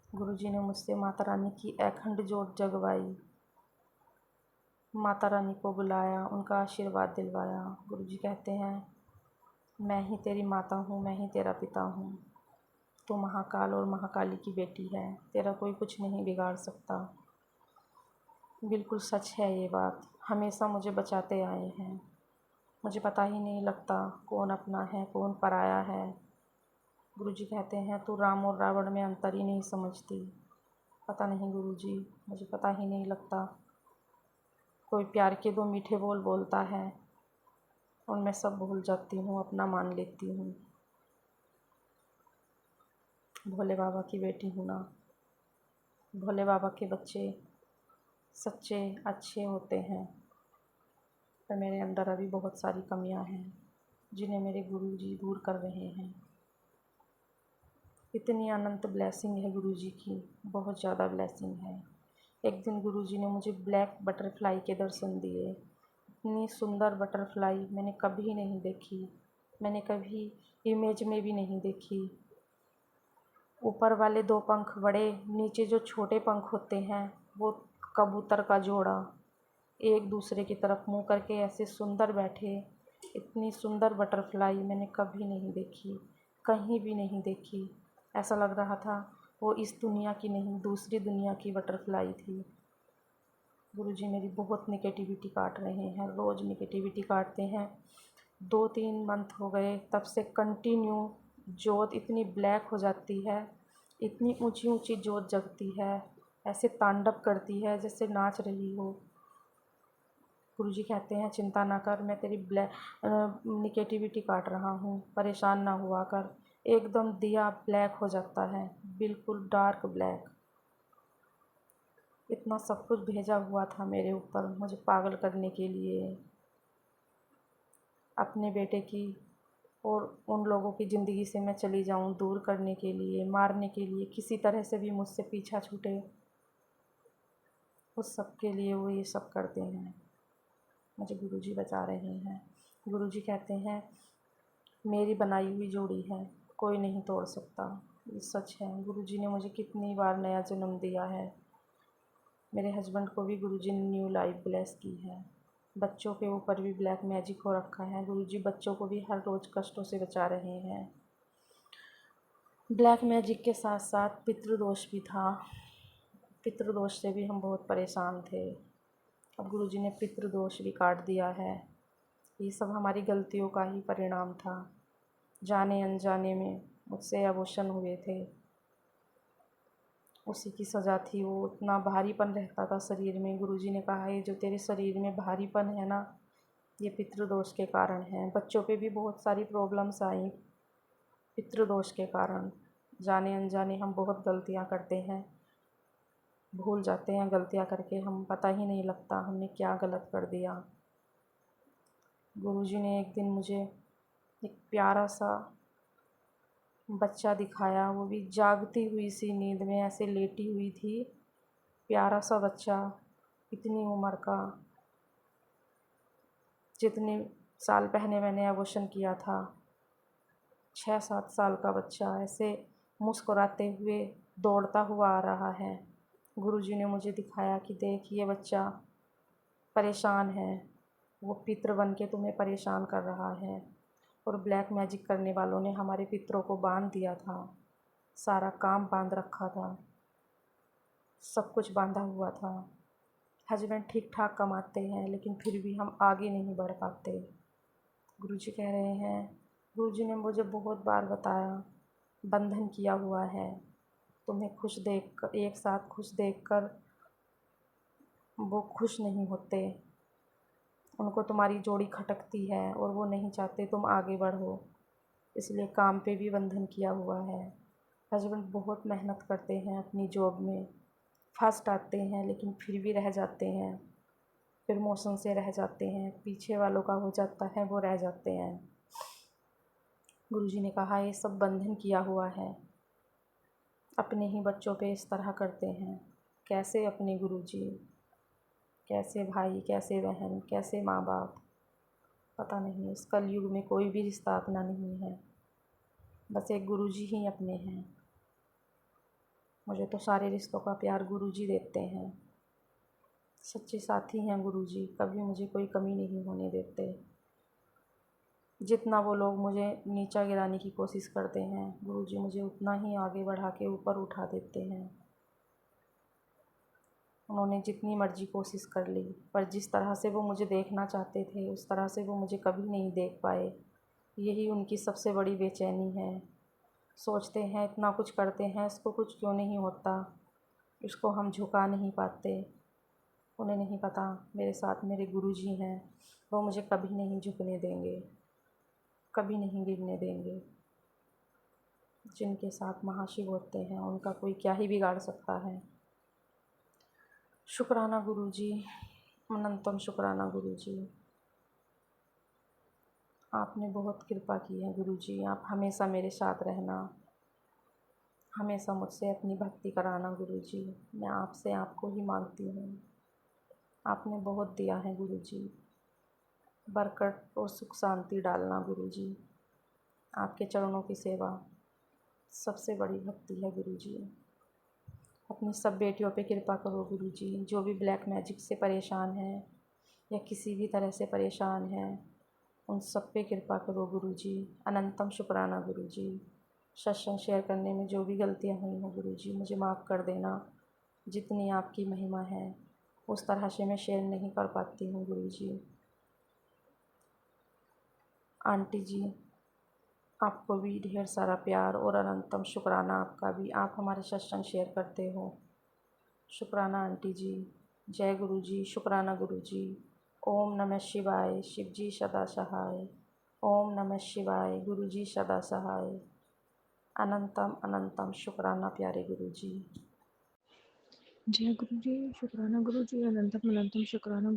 S6: गुरुजी ने मुझसे माता रानी की अखंड जोत जगवाई। माता रानी को बुलाया, उनका आशीर्वाद दिलवाया। गुरुजी कहते हैं मैं ही तेरी माता हूँ, मैं ही तेरा पिता हूँ। तो महाकाल और महाकाली की बेटी है, तेरा कोई कुछ नहीं बिगाड़ सकता। बिल्कुल सच है ये बात। हमेशा मुझे बचाते आए हैं। मुझे पता ही नहीं लगता कौन अपना है कौन पराया है। गुरुजी कहते हैं तू राम और रावण में अंतर ही नहीं समझती। पता नहीं गुरुजी, मुझे पता ही नहीं लगता। कोई प्यार के दो मीठे बोल बोलता है और मैं सब भूल जाती हूँ, अपना मान लेती हूँ। भोले बाबा की बेटी हूँ ना। भोले बाबा के बच्चे सच्चे अच्छे होते हैं, पर मेरे अंदर अभी बहुत सारी कमियां हैं जिन्हें मेरे गुरुजी दूर कर रहे हैं। इतनी अनंत ब्लेसिंग है गुरुजी की, बहुत ज़्यादा ब्लेसिंग है। एक दिन गुरुजी ने मुझे ब्लैक बटरफ्लाई के दर्शन दिए। इतनी सुंदर बटरफ्लाई मैंने कभी नहीं देखी, मैंने कभी इमेज में भी नहीं देखी। ऊपर वाले दो पंख बड़े, नीचे जो छोटे पंख होते हैं वो कबूतर का जोड़ा, एक दूसरे की तरफ मुँह करके ऐसे सुंदर बैठे। इतनी सुंदर बटरफ्लाई मैंने कभी नहीं देखी, कहीं भी नहीं देखी। ऐसा लग रहा था वो इस दुनिया की नहीं दूसरी दुनिया की बटरफ्लाई थी। गुरुजी मेरी बहुत निगेटिविटी काट रहे हैं, रोज़ निगेटिविटी काटते हैं। 2-3 मंथ हो गए तब से कंटिन्यू जोत इतनी ब्लैक हो जाती है, इतनी ऊंची ऊंची जोत जगती है, ऐसे तांडव करती है जैसे नाच रही हो। गुरुजी कहते हैं चिंता ना कर, मैं तेरी निगेटिविटी काट रहा हूँ, परेशान ना हुआ कर। एकदम दिया ब्लैक हो जाता है, बिल्कुल डार्क ब्लैक। इतना सब कुछ भेजा हुआ था मेरे ऊपर मुझे पागल करने के लिए, अपने बेटे की और उन लोगों की ज़िंदगी से मैं चली जाऊं दूर करने के लिए, मारने के लिए, किसी तरह से भी मुझसे पीछा छूटे, उस सब के लिए वो ये सब करते हैं। मुझे गुरुजी बचा रहे हैं। गुरुजी कहते हैं मेरी बनाई हुई जोड़ी है, कोई नहीं तोड़ सकता। ये सच है। गुरुजी ने मुझे कितनी बार नया जन्म दिया है। मेरे हस्बैंड को भी गुरुजी ने न्यू लाइफ ब्लेस की है। बच्चों के ऊपर भी ब्लैक मैजिक हो रखा है। गुरुजी बच्चों को भी हर रोज़ कष्टों से बचा रहे हैं। ब्लैक मैजिक के साथ साथ पितृदोष भी था। पितृदोष से भी हम बहुत परेशान थे। अब गुरुजी ने पितृदोष भी काट दिया है। ये सब हमारी गलतियों का ही परिणाम था। जाने अनजाने में मुझसे अबॉर्शन हुए थे, उसी की सज़ा थी वो। इतना भारीपन रहता था शरीर में। गुरुजी ने कहा ये जो तेरे शरीर में भारीपन है ना, ये पितृदोष के कारण है। बच्चों पे भी बहुत सारी प्रॉब्लम्स आई पितृदोष के कारण। जाने अनजाने हम बहुत गलतियां करते हैं। भूल जाते हैं गलतियाँ करके, हम पता ही नहीं लगता हमने क्या गलत कर दिया। गुरुजी ने एक दिन मुझे एक प्यारा सा बच्चा दिखाया, वो भी जागती हुई सी नींद में ऐसे लेटी हुई थी। प्यारा सा बच्चा, इतनी उम्र का, जितने साल पहले मैंने अबॉर्शन किया था। 6-7 साल का बच्चा ऐसे मुस्कुराते हुए दौड़ता हुआ आ रहा है। गुरुजी ने मुझे दिखाया कि देख, ये बच्चा परेशान है, वो पितृ बन के तुम्हें परेशान कर रहा है। और ब्लैक मैजिक करने वालों ने हमारे पितरों को बांध दिया था, सारा काम बांध रखा था, सब कुछ बांधा हुआ था। हस्बैंड ठीक ठाक कमाते हैं लेकिन फिर भी हम आगे नहीं बढ़ पाते। गुरुजी कह रहे हैं, गुरुजी ने मुझे बहुत बार बताया, बंधन किया हुआ है, तुम्हें खुश देख कर, एक साथ खुश देखकर वो खुश नहीं होते, उनको तुम्हारी जोड़ी खटकती है और वो नहीं चाहते तुम आगे बढ़ो, इसलिए काम पे भी बंधन किया हुआ है। हस्बैंड बहुत मेहनत करते हैं अपनी जॉब में, फर्स्ट आते हैं लेकिन फिर भी रह जाते हैं, प्रमोशन से रह जाते हैं, पीछे वालों का हो जाता है, वो रह जाते हैं। गुरुजी ने कहा ये सब बंधन किया हुआ है। अपने ही बच्चों पे इस तरह करते हैं, कैसे अपने गुरुजी, कैसे भाई, कैसे बहन, कैसे माँ बाप, पता नहीं। इस कलयुग में कोई भी रिश्ता अपना नहीं है, बस एक गुरुजी ही अपने हैं। मुझे तो सारे रिश्तों का प्यार गुरुजी देते हैं, सच्चे साथी हैं गुरुजी, कभी मुझे कोई कमी नहीं होने देते। जितना वो लोग मुझे नीचा गिराने की कोशिश करते हैं, गुरुजी मुझे उतना ही आगे बढ़ा के ऊपर उठा देते हैं। उन्होंने जितनी मर्जी कोशिश कर ली, पर जिस तरह से वो मुझे देखना चाहते थे उस तरह से वो मुझे कभी नहीं देख पाए। यही उनकी सबसे बड़ी बेचैनी है। सोचते हैं इतना कुछ करते हैं, इसको कुछ क्यों नहीं होता, इसको हम झुका नहीं पाते। उन्हें नहीं पता मेरे साथ मेरे गुरुजी हैं, वो मुझे कभी नहीं झुकने देंगे, कभी नहीं गिरने देंगे। जिनके साथ महाशिव होते हैं उनका कोई क्या ही बिगाड़ सकता है। शुक्राना गुरुजी, अनंतम शुक्राना गुरुजी, आपने बहुत कृपा की है गुरुजी। आप हमेशा मेरे साथ रहना, हमेशा मुझसे अपनी भक्ति कराना गुरुजी। मैं आपसे आपको ही मांगती हूँ, आपने बहुत दिया है गुरुजी। बरकत और सुख शांति डालना गुरुजी। आपके चरणों की सेवा सबसे बड़ी भक्ति है गुरुजी। अपनी सब बेटियों पे कृपा करो गुरुजी, जो भी ब्लैक मैजिक से परेशान हैं या किसी भी तरह से परेशान हैं, उन सब पे कृपा करो गुरुजी। अनंतम शुक्राना गुरुजी। सत्संग शेयर करने में जो भी गलतियाँ हुई हैं गुरुजी, मुझे माफ़ कर देना। जितनी आपकी महिमा है उस तरह से मैं शेयर नहीं कर पाती हूँ गुरुजी। आंटी जी, आपको भी ढेर सारा प्यार और अनंतम शुक्राना आपका भी, आप हमारे सत्संग शेयर करते हो। शुक्राना आंटी जी। जय गुरु जी, शुक्राना गुरु जी। ओम नमः शिवाय, शिव जी सदा सहाय। ओम नमः शिवाय, गुरु जी सदा सहाय। अनंतम अनंतम शुक्राना प्यारे गुरु जी।
S4: जय गुरु जी, शुक्राना गुरु जी, अनंतम अनंतम शुक्राना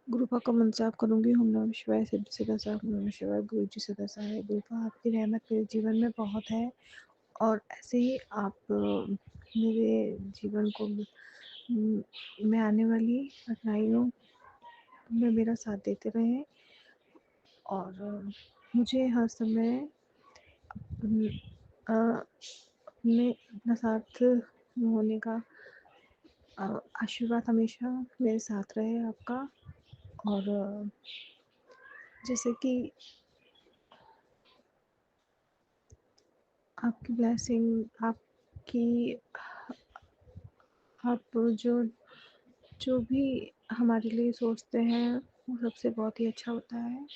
S4: गुरुपा का मन साफ करूँगी। ओम नमः शिवाय, सिद्ध सदा साफ, नमः शिवाय, गुरु जी सदा सहाय। गुरुपा आपकी रहमत मेरे जीवन में बहुत है और ऐसे ही आप मेरे जीवन को में आने वाली कठिनाइयों में मेरा साथ देते रहें और मुझे हर समय अपने अपना साथ होने का आशीर्वाद हमेशा मेरे साथ रहे आपका। और जैसे कि आपकी ब्लेसिंग, आप जो भी हमारे लिए सोचते हैं वो सबसे बहुत ही अच्छा होता है।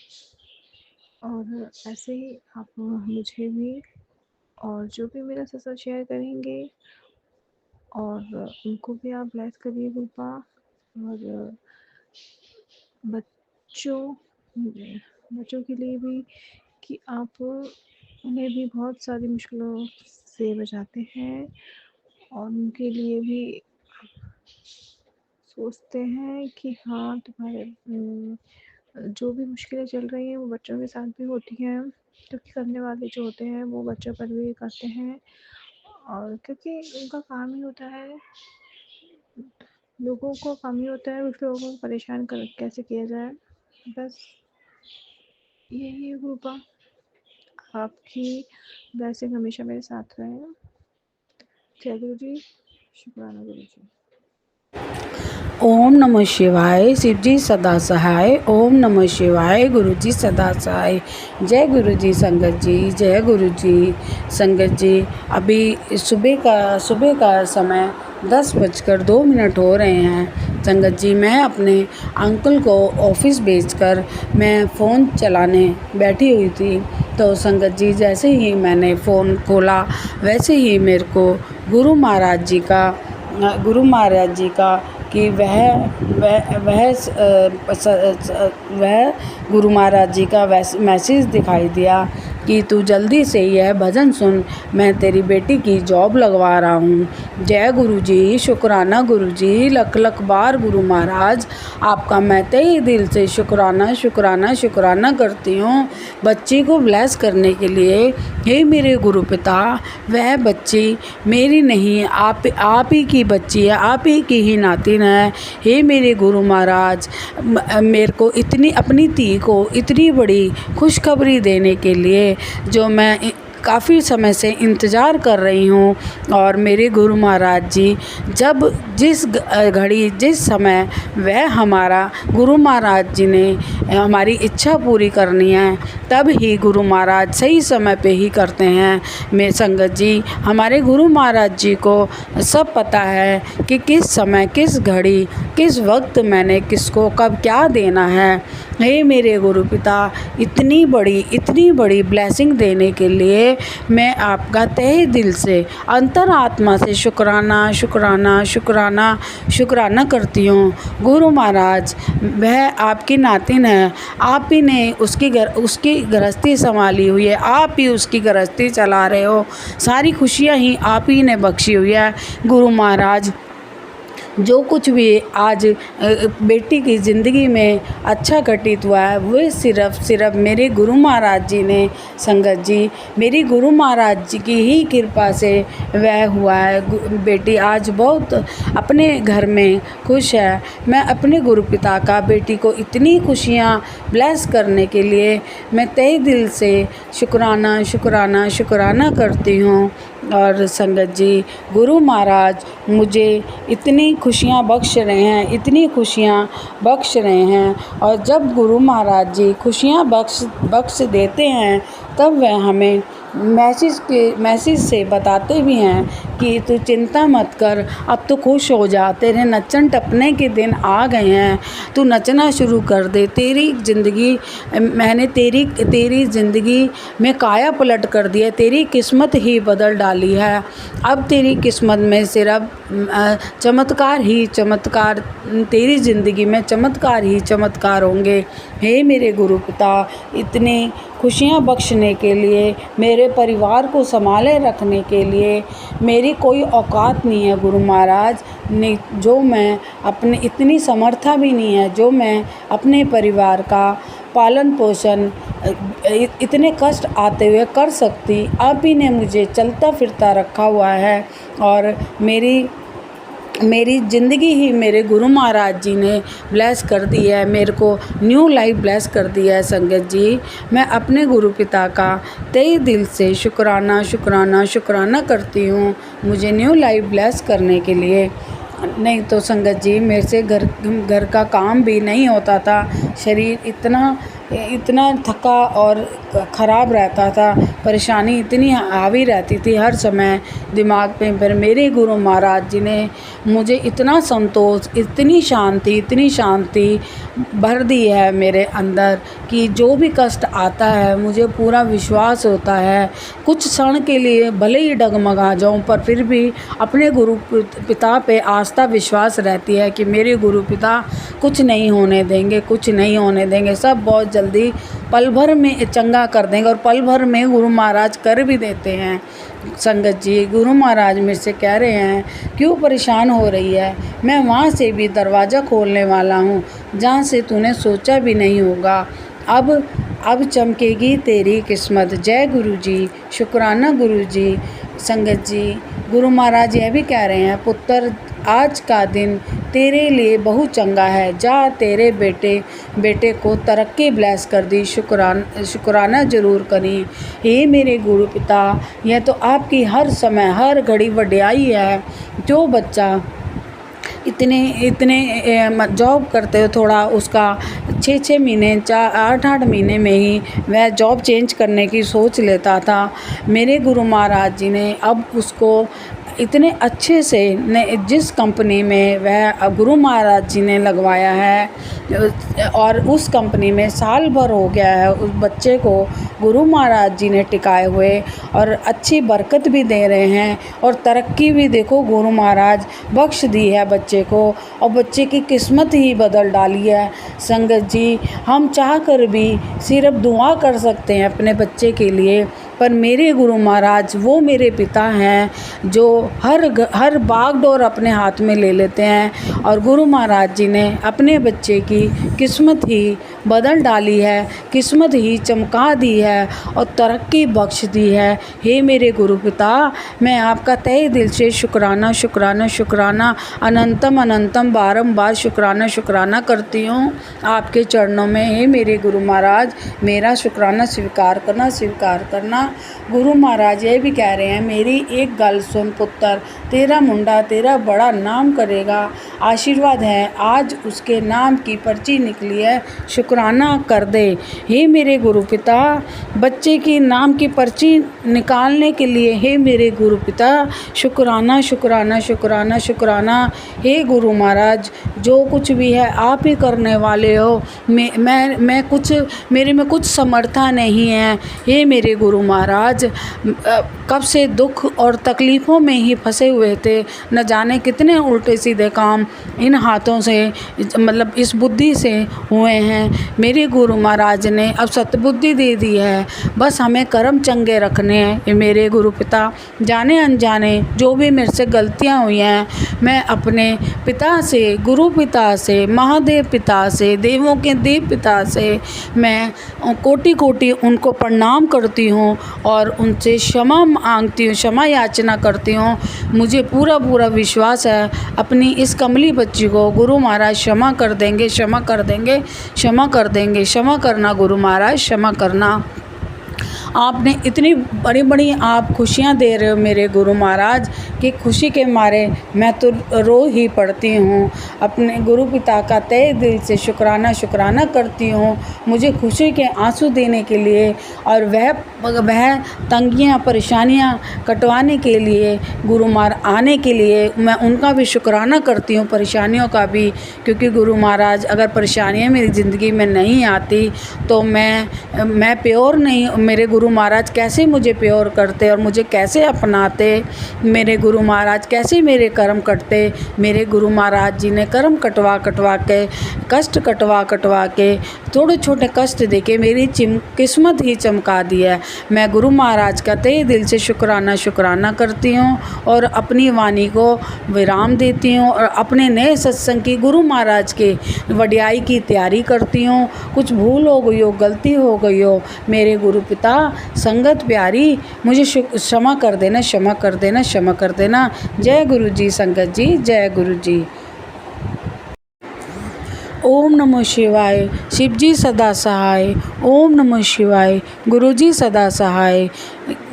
S4: और ऐसे ही आप मुझे भी और जो भी मेरा सत्संग शेयर करेंगे और उनको भी आप ब्लेस करिए कृपा। और बच्चों के लिए भी कि आप उन्हें भी बहुत सारी मुश्किलों से बचाते हैं और उनके लिए भी सोचते हैं कि हाँ तुम्हारे जो भी मुश्किलें चल रही हैं वो बच्चों के साथ भी होती हैं, क्योंकि करने वाले जो होते हैं वो बच्चों पर भी करते हैं, और क्योंकि उनका काम ही होता है, लोगों को काम ही होता है उस लोगों को परेशान कर कैसे किया जाए। बस यही है कृपा, आपकी ब्लेसिंग हमेशा मेरे साथ रहे। जय गुरु जी, शुक्राना गुरु जी।
S7: ओम नमः शिवाय। शिव जी सदा सहाय। ओम नमः शिवाय। गुरु जी सदा सहाय। जय गुरु जी संगत जी, जय गुरु जी संगत जी। अभी सुबह का समय 10:02 हो रहे हैं संगत जी। मैं अपने अंकल को ऑफिस भेजकर मैं फ़ोन चलाने बैठी हुई थी, तो संगत जी जैसे ही मैंने फ़ोन खोला वैसे ही मेरे को गुरु महाराज जी का कि वह गुरु महाराज जी का मैसेज दिखाई दिया कि तू जल्दी से यह भजन सुन, मैं तेरी बेटी की जॉब लगवा रहा हूँ। जय गुरु जी, शुक्राना गुरु जी, लख लख बार गुरु महाराज आपका मैं तहे दिल से शुक्राना करती हूँ बच्ची को ब्लेस करने के लिए। हे मेरे गुरु पिता, वह बच्ची मेरी नहीं, आप ही की बच्ची है, आप ही की ही नातिन है। हे मेरे गुरु महाराज, मेरे को इतनी अपनी धी को इतनी बड़ी खुशखबरी देने के लिए जो मैं काफ़ी समय से इंतज़ार कर रही हूँ, और मेरे गुरु महाराज जी जिस घड़ी जिस समय वह हमारा गुरु महाराज जी ने हमारी इच्छा पूरी करनी है तब ही गुरु महाराज सही समय पे ही करते हैं। मैं संगत जी, हमारे गुरु महाराज जी को सब पता है कि किस समय किस घड़ी किस वक्त मैंने किसको कब क्या देना है। हे मेरे गुरु पिता, इतनी बड़ी ब्लेसिंग देने के लिए मैं आपका तहे दिल से अंतरात्मा से शुक्राना करती हूँ। गुरु महाराज, वह आपकी नातिन है, आप ही ने उसकी गृहस्थी संभाली हुई है, आप ही उसकी गृहस्थी चला रहे हो, सारी खुशियाँ ही आप ही ने बख्शी हुई है। गुरु महाराज, जो कुछ भी आज बेटी की ज़िंदगी में अच्छा घटित हुआ है वो सिर्फ मेरे गुरु महाराज जी ने संगत जी, मेरी गुरु महाराज जी की ही कृपा से वह हुआ है। बेटी आज बहुत अपने घर में खुश है। मैं अपने गुरु पिता का बेटी को इतनी खुशियाँ ब्लेस करने के लिए मैं तहे दिल से शुक्राना करती हूँ। और संगत जी, गुरु महाराज मुझे इतनी खुशियाँ बख्श रहे हैं, और जब गुरु महाराज जी खुशियाँ बख्श देते हैं तब वह हमें मैसेज से बताते भी हैं कि तू चिंता मत कर, अब तो खुश हो जा, तेरे नचन टपने के दिन आ गए हैं, तू नचना शुरू कर दे। तेरी ज़िंदगी मैंने तेरी ज़िंदगी में काया पलट कर दिया, तेरी किस्मत ही बदल डाली है। अब तेरी किस्मत में सिर्फ चमत्कार ही चमत्कार, तेरी ज़िंदगी में चमत्कार ही चमत्कार होंगे। हे मेरे गुरु पिता, इतनी खुशियाँ बख्शने के लिए, मेरे परिवार को संभाले रखने के लिए मेरी कोई औकात नहीं है गुरु महाराज ने, जो मैं अपने इतनी समर्था भी नहीं है जो मैं अपने परिवार का पालन पोषण इतने कष्ट आते हुए कर सकती। आप ही ने मुझे चलता फिरता रखा हुआ है, और मेरी ज़िंदगी ही मेरे गुरु महाराज जी ने ब्लेस कर दी है, मेरे को न्यू लाइफ ब्लेस कर दी है। संगत जी, मैं अपने गुरु पिता का तहे दिल से शुक्राना करती हूँ मुझे न्यू लाइफ ब्लेस करने के लिए। नहीं तो संगत जी, मेरे से घर का काम भी नहीं होता था, शरीर इतना थका और ख़राब रहता था, परेशानी इतनी हावी रहती थी हर समय दिमाग पे। पर मेरे गुरु महाराज जी ने मुझे इतना संतोष, इतनी शांति भर दी है मेरे अंदर कि जो भी कष्ट आता है मुझे पूरा विश्वास होता है। कुछ क्षण के लिए भले ही डगमगा जाऊं, पर फिर भी अपने गुरु पिता पे आस्था विश्वास रहती है कि मेरे गुरु पिता कुछ नहीं होने देंगे, सब बहुत जल्दी पल भर में चंगा कर देंगे, और पल भर में गुरु महाराज कर भी देते हैं। संगत जी, गुरु महाराज मेरे से कह रहे हैं क्यों परेशान हो रही है, मैं वहाँ से भी दरवाज़ा खोलने वाला हूँ जहाँ से तूने सोचा भी नहीं होगा। अब चमकेगी तेरी किस्मत। जय गुरु जी, शुक्राना गुरु जी। संगत जी, गुरु महाराज यह भी कह रहे हैं, पुत्र आज का दिन तेरे लिए बहुत चंगा है, जा तेरे बेटे को तरक्की ब्लेस कर दी, शुक्राना ज़रूर करी। हे मेरे गुरु पिता, यह तो आपकी हर समय हर घड़ी वड्याई है। जो बच्चा इतने जॉब करते हो, थोड़ा उसका 6-6 महीने 8-8 महीने में ही वह जॉब चेंज करने की सोच लेता था, मेरे गुरु महाराज जी ने अब उसको इतने अच्छे से जिस कंपनी में वह गुरु महाराज जी ने लगवाया है, और उस कंपनी में साल भर हो गया है, उस बच्चे को गुरु महाराज जी ने टिकाए हुए और अच्छी बरकत भी दे रहे हैं, और तरक्की भी देखो गुरु महाराज बख्श दी है बच्चे को, और बच्चे की किस्मत ही बदल डाली है। संगत जी, हम चाह कर भी सिर्फ दुआ कर सकते हैं अपने बच्चे के लिए, पर मेरे गुरु महाराज वो मेरे पिता हैं जो हर बागडोर अपने हाथ में ले लेते हैं, और गुरु महाराज जी ने अपने बच्चे की किस्मत ही बदल डाली है, किस्मत ही चमका दी है और तरक्की बख्श दी है। हे मेरे गुरु पिता, मैं आपका तहे दिल से शुक्राना शुक्राना शुक्राना अनंतम अनंतम बारंबार शुक्राना करती हूँ आपके चरणों में। हे मेरे गुरु महाराज, मेरा शुक्राना स्वीकार करना। गुरु महाराज ये भी कह रहे हैं, मेरी एक गल सुन पुत्र, तेरा मुंडा तेरा बड़ा नाम करेगा, आशीर्वाद है आज उसके नाम की पर्ची निकली है, शुक्राना कर दे। हे मेरे गुरु पिता, बच्चे की नाम की पर्ची निकालने के लिए हे मेरे गुरु पिता शुक्राना शुक्राना शुक्राना शुक्राना। हे गुरु महाराज, जो कुछ भी है आप ही करने वाले हो, मैं कुछ मेरे में कुछ समर्था नहीं है। हे मेरे गुरु महाराज, कब से दुख और तकलीफ़ों में ही फंसे हुए थे, न जाने कितने उल्टे सीधे काम इन हाथों से मतलब इस बुद्धि से हुए हैं। मेरे गुरु महाराज ने अब सतबुद्धि दे दी है, बस हमें कर्म चंगे रखने हैं। ये मेरे गुरु पिता, जाने अनजाने जो भी मेरे से गलतियां हुई हैं, मैं अपने पिता से, गुरु पिता से, महादेव पिता से, देवों के देव पिता से मैं कोटि कोटि उनको प्रणाम करती हूँ और उनसे क्षमा मांगती हूँ, क्षमा याचना करती हूँ। मुझे पूरा विश्वास है अपनी इस कमली बच्ची को गुरु महाराज क्षमा कर देंगे, क्षमा कर देंगे, क्षमा कर देंगे। क्षमा करना गुरु महाराज, क्षमा करना। आपने इतनी बड़ी बड़ी आप खुशियाँ दे रहे हो मेरे गुरु महाराज कि खुशी के मारे मैं तो रो ही पड़ती हूँ। अपने गुरु पिता का तहे दिल से शुक्राना करती हूँ, मुझे खुशी के आंसू देने के लिए और वह तंगियाँ परेशानियाँ कटवाने के लिए गुरु महाराज आने के लिए मैं उनका भी शुक्राना करती हूँ, परेशानियों का भी। क्योंकि गुरु महाराज अगर परेशानियाँ मेरी ज़िंदगी में नहीं आती तो मैं प्योर नहीं, मेरे गुरु महाराज कैसे मुझे प्योर करते और मुझे कैसे अपनाते, मेरे गुरु महाराज कैसे मेरे कर्म कटते। मेरे गुरु महाराज जी ने कर्म कटवा के, कष्ट कटवा के, थोड़े छोटे कष्ट देके मेरी किस्मत ही चमका दी है। मैं गुरु महाराज का तहे दिल से शुक्राना करती हूँ और अपनी वाणी को विराम देती हूँ और अपने नए सत्संग की गुरु महाराज के वड्याई की तैयारी करती हूँ। कुछ भूल हो गई हो, गलती हो गई हो, मेरे गुरु पिता संगत प्यारी मुझे क्षमा कर देना, क्षमा कर देना, क्षमा कर देना। जय गुरु जी। संगत जी, जय गुरु जी। ओम नमो शिवाय। शिव जी सदा सहाय। ओम नमो शिवाय। गुरु जी सदा सहाय।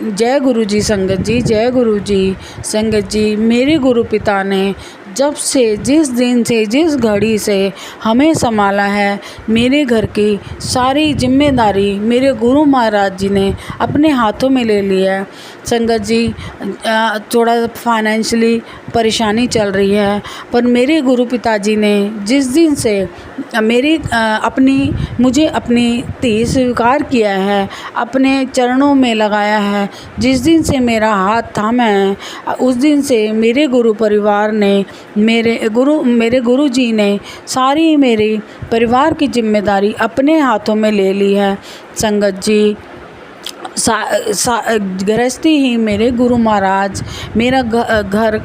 S7: जय गुरु जी। संगत जी, जय गुरु जी। संगत जी, मेरे गुरु पिता ने जब से, जिस दिन से, जिस घड़ी से हमें संभाला है, मेरे घर की सारी जिम्मेदारी मेरे गुरु महाराज जी ने अपने हाथों में ले ली है। संगत जी, थोड़ा फाइनेंशियली परेशानी चल रही है, पर मेरे गुरु पिताजी ने जिस दिन से मुझे अपनी धी स्वीकार किया है, अपने चरणों में लगाया है। जिस दिन से मेरा हाथ थामा है, उस दिन से मेरे गुरु परिवार ने, मेरे गुरुजी ने सारी मेरी परिवार की जिम्मेदारी अपने हाथों में ले ली है। संगत जी, गृहस्थी ही मेरे गुरु महाराज, मेरा घर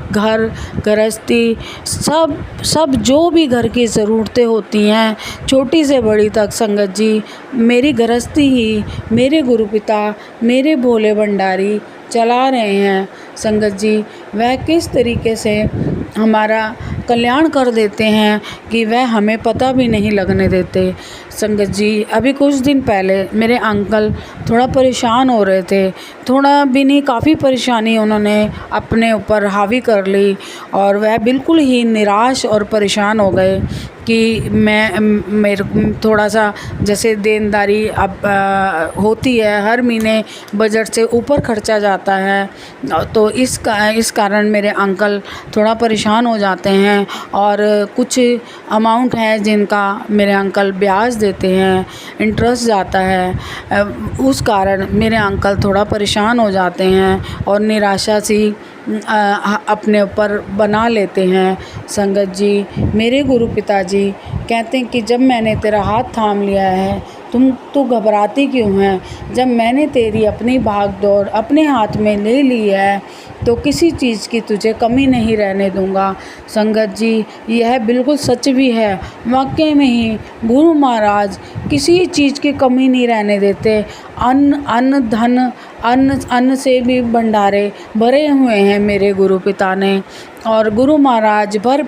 S7: गृहस्थी सब जो भी घर की ज़रूरतें होती हैं, छोटी से बड़ी तक, संगत जी, मेरी गृहस्थी ही मेरे गुरु पिता, मेरे भोले भंडारी चला रहे हैं। संगत जी, वह किस तरीके से हमारा कल्याण कर देते हैं कि वह हमें पता भी नहीं लगने देते। संगत जी, अभी कुछ दिन पहले मेरे अंकल थोड़ा परेशान हो रहे थे, थोड़ा भी नहीं काफ़ी परेशानी उन्होंने अपने ऊपर हावी कर ली और वह बिल्कुल ही निराश और परेशान हो गए कि मेरे थोड़ा सा जैसे देनदारी अब होती है, हर महीने बजट से ऊपर खर्चा जाता है, तो इस कारण मेरे अंकल थोड़ा परेशान हो जाते हैं और कुछ अमाउंट है जिनका मेरे अंकल ब्याज देते हैं, इंटरेस्ट जाता है, उस कारण मेरे अंकल थोड़ा परेशान हो जाते हैं और निराशा सी अपने ऊपर बना लेते हैं। संगत जी, मेरे गुरु पिताजी कहते हैं कि जब मैंने तेरा हाथ थाम लिया है, तू घबराती क्यों है? जब मैंने तेरी अपनी भाग दौड़ अपने हाथ में ले ली है तो किसी चीज़ की तुझे कमी नहीं रहने दूंगा। संगत जी, यह बिल्कुल सच भी है। वाकई में ही गुरु महाराज किसी चीज़ की कमी नहीं रहने देते। अन्न से भी भंडारे भरे हुए हैं मेरे गुरु पिता ने, और गुरु महाराज भर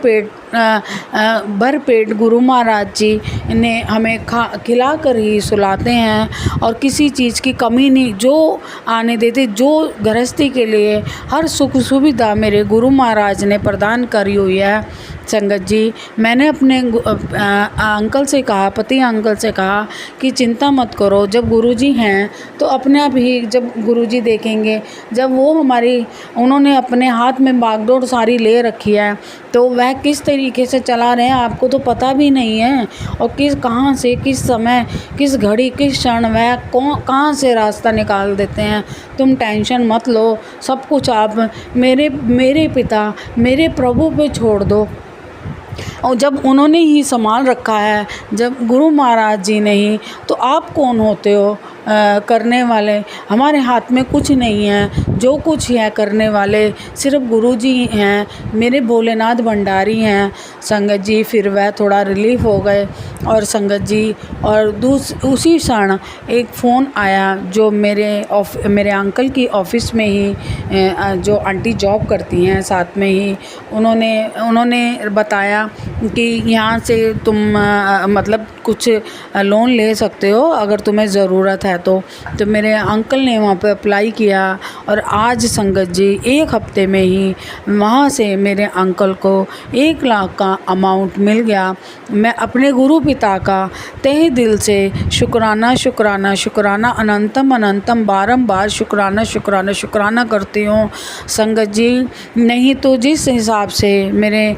S7: पेट गुरु महाराज जी ने हमें खिला कर ही सुलाते हैं और किसी चीज़ की कमी नहीं जो आने देते। जो गृहस्थी के लिए हर सुख सुविधा मेरे गुरु महाराज ने प्रदान करी हुई है। संगत जी, मैंने अपने अंकल से कहा, पति अंकल से कहा कि चिंता मत करो, जब गुरुजी हैं तो अपने आप ही, जब गुरुजी देखेंगे, जब वो उन्होंने अपने हाथ में बागडोर सारी ले रखी है तो वह किस तरीके से चला रहे हैं आपको तो पता भी नहीं है, और कहाँ से, किस समय, किस घड़ी, किस क्षण वह कहाँ से रास्ता निकाल देते हैं। तुम टेंशन मत लो, सब कुछ आप मेरे पिता, मेरे प्रभु पे छोड़ दो। और जब उन्होंने ही संभाल रखा है, जब गुरु महाराज जी ने ही, तो आप कौन होते हो करने वाले? हमारे हाथ में कुछ नहीं है, जो कुछ है करने वाले सिर्फ गुरु जी हैं, मेरे भोलेनाथ भंडारी हैं। संगत जी, फिर वह थोड़ा रिलीफ हो गए। और संगत जी, और उसी क्षण एक फ़ोन आया जो मेरे अंकल की ऑफ़िस में ही जो आंटी जॉब करती हैं साथ में ही, उन्होंने बताया कि यहाँ से तुम मतलब कुछ लोन ले सकते हो अगर तुम्हें ज़रूरत है तो मेरे अंकल ने वहाँ पे अप्लाई किया और आज संगत जी 1 हफ्ते में ही वहाँ से मेरे अंकल को 1 लाख का अमाउंट मिल गया। मैं अपने गुरु पिता का तहे दिल से शुक्राना अनंतम बारंबार शुक्राना करती हूँ। संगत जी, नहीं तो जिस हिसाब से मेरे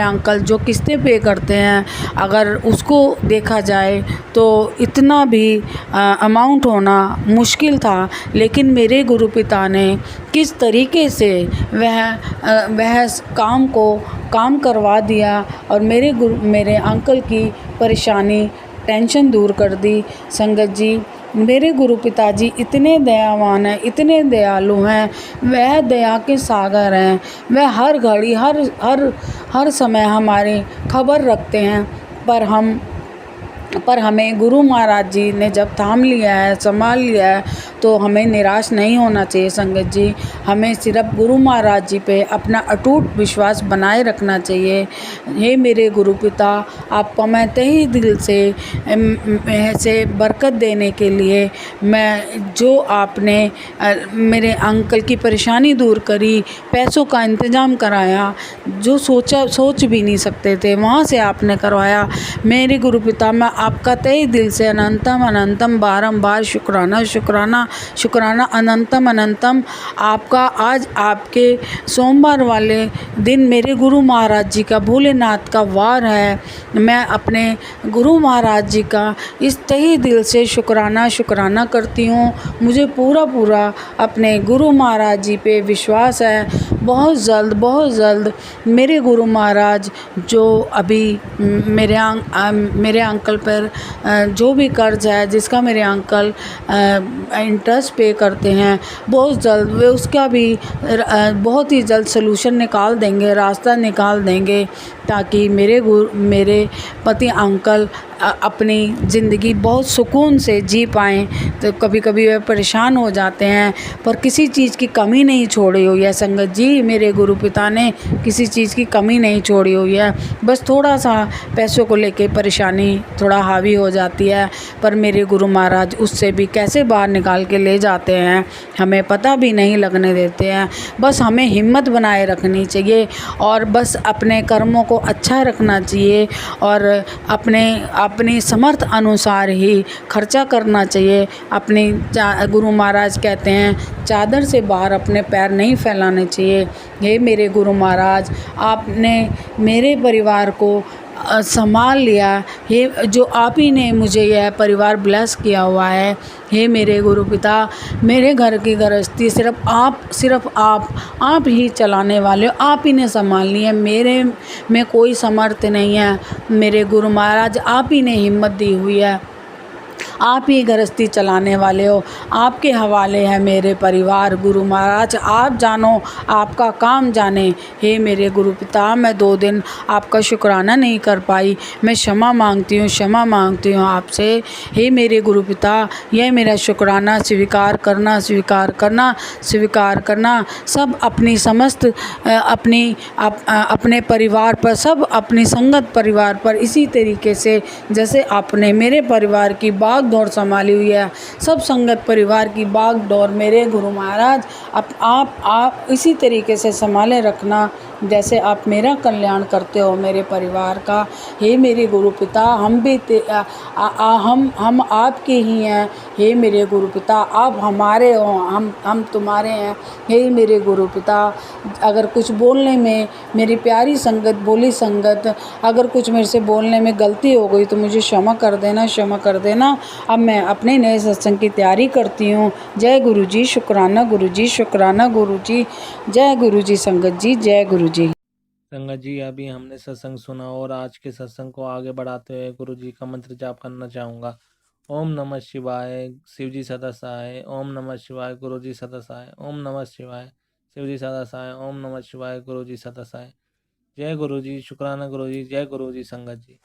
S7: अंकल जो किस्तें पे करते हैं, अगर उसको देखा जाए तो इतना भी अमाउंट होना मुश्किल था, लेकिन मेरे गुरु पिता ने किस तरीके से वह काम करवा दिया और मेरे अंकल की परेशानी, टेंशन दूर कर दी। संगत जी, मेरे गुरु पिताजी इतने दयावान हैं, इतने दयालु हैं, वह दया के सागर हैं। वह हर घड़ी हर समय हमारी खबर रखते हैं, पर हमें गुरु महाराज जी ने जब थाम लिया है, संभाल लिया है, तो हमें निराश नहीं होना चाहिए। संगत जी, हमें सिर्फ गुरु महाराज जी पे अपना अटूट विश्वास बनाए रखना चाहिए। हे मेरे गुरु पिता, आपको मैं तहे दिल से बरकत देने के लिए, मैं जो आपने मेरे अंकल की परेशानी दूर करी, पैसों का इंतज़ाम कराया, जो सोच भी नहीं सकते थे वहाँ से आपने करवाया। मेरे गुरु पिता, मैं आपका तहे दिल से अनंतम बारंबार शुक्राना शुक्राना अनंतम अनंतम। आपका आज आपके सोमवार वाले दिन मेरे गुरु महाराज जी का, भोलेनाथ का वार है। मैं अपने गुरु महाराज जी का इस तहे दिल से शुक्राना करती हूँ। मुझे पूरा अपने गुरु महाराज जी पे विश्वास है। बहुत जल्द मेरे गुरु महाराज जो अभी मेरे अंकल पर जो भी कर्ज है, जिसका मेरे अंकल इंटरेस्ट पे करते हैं, बहुत जल्द वे उसका भी बहुत ही जल्द सलूशन निकाल देंगे, रास्ता निकाल देंगे, ताकि मेरे पति अंकल अपनी ज़िंदगी बहुत सुकून से जी पाएँ। तो कभी कभी वे परेशान हो जाते हैं, पर किसी चीज़ की कमी नहीं छोड़ी हुई है संगत जी। मेरे गुरु पिता ने किसी चीज़ की कमी नहीं छोड़ी हुई है। बस थोड़ा सा पैसों को लेके परेशानी थोड़ा हावी हो जाती है, पर मेरे गुरु महाराज उससे भी कैसे बाहर निकाल के ले जाते हैं, हमें पता भी नहीं लगने देते हैं। बस हमें हिम्मत बनाए रखनी चाहिए और बस अपने कर्मों को अच्छा रखना चाहिए और अपनी समर्थ अनुसार ही खर्चा करना चाहिए। गुरु महाराज कहते हैं चादर से बाहर अपने पैर नहीं फैलाने चाहिए। हे मेरे गुरु महाराज, आपने मेरे परिवार को संभाल लिया। हे जो आप ही ने मुझे यह परिवार ब्लेस किया हुआ है। हे मेरे गुरु पिता, मेरे घर की गृहस्थी सिर्फ आप ही चलाने वाले हो, आप ही ने संभालनी है। मेरे में कोई समर्थ नहीं है। मेरे गुरु महाराज आप ही ने हिम्मत दी हुई है, आप ही गृहस्थी चलाने वाले हो, आपके हवाले है मेरे परिवार। गुरु महाराज आप जानो, आपका काम जाने। हे मेरे गुरु पिता, मैं 2 दिन आपका शुक्राना नहीं कर पाई, मैं क्षमा मांगती हूँ आपसे। हे मेरे गुरु पिता, यह मेरा शुक्राना स्वीकार करना। सब अपनी समस्त अपने परिवार पर, सब अपनी संगत परिवार पर इसी तरीके से जैसे आपने मेरे परिवार की भाग दौड़ संभाली हुई है, सब संगत परिवार की भाग दौड़ मेरे गुरु महाराज आप इसी तरीके से संभाले रखना, जैसे आप मेरा कल्याण करते हो मेरे परिवार का। हे मेरे गुरु पिता, हम आपके ही हैं। हे मेरे गुरु पिता, आप हमारे हो, हम तुम्हारे हैं। हे मेरे गुरु पिता, अगर कुछ बोलने में मेरी प्यारी संगत, भोली संगत, अगर कुछ मेरे से बोलने में गलती हो गई तो मुझे क्षमा कर देना। अब मैं अपने नए सत्संग की तैयारी करती हूँ। जय गुरु जी, शुक्राना गुरु जी, शुक्राना गुरु जी। जय गुरु जी संगत जी, जय गुरु जी।
S1: संगत जी, अभी हमने सत्संग सुना और आज के सत्संग को आगे बढ़ाते हुए गुरु जी का मंत्र जाप करना चाहूँगा। ओम नमः शिवाय, शिव जी सदा सहाय। ओम नमः शिवाय, गुरु जी सदा सहाय। ओम नमः शिवाय, शिव जी सदा सहाय। ओम नमः शिवाय, गुरु जी सदा सहाय। जय गुरु जी, शुक्राना गुरु जी, जय गुरु जी संगत जी।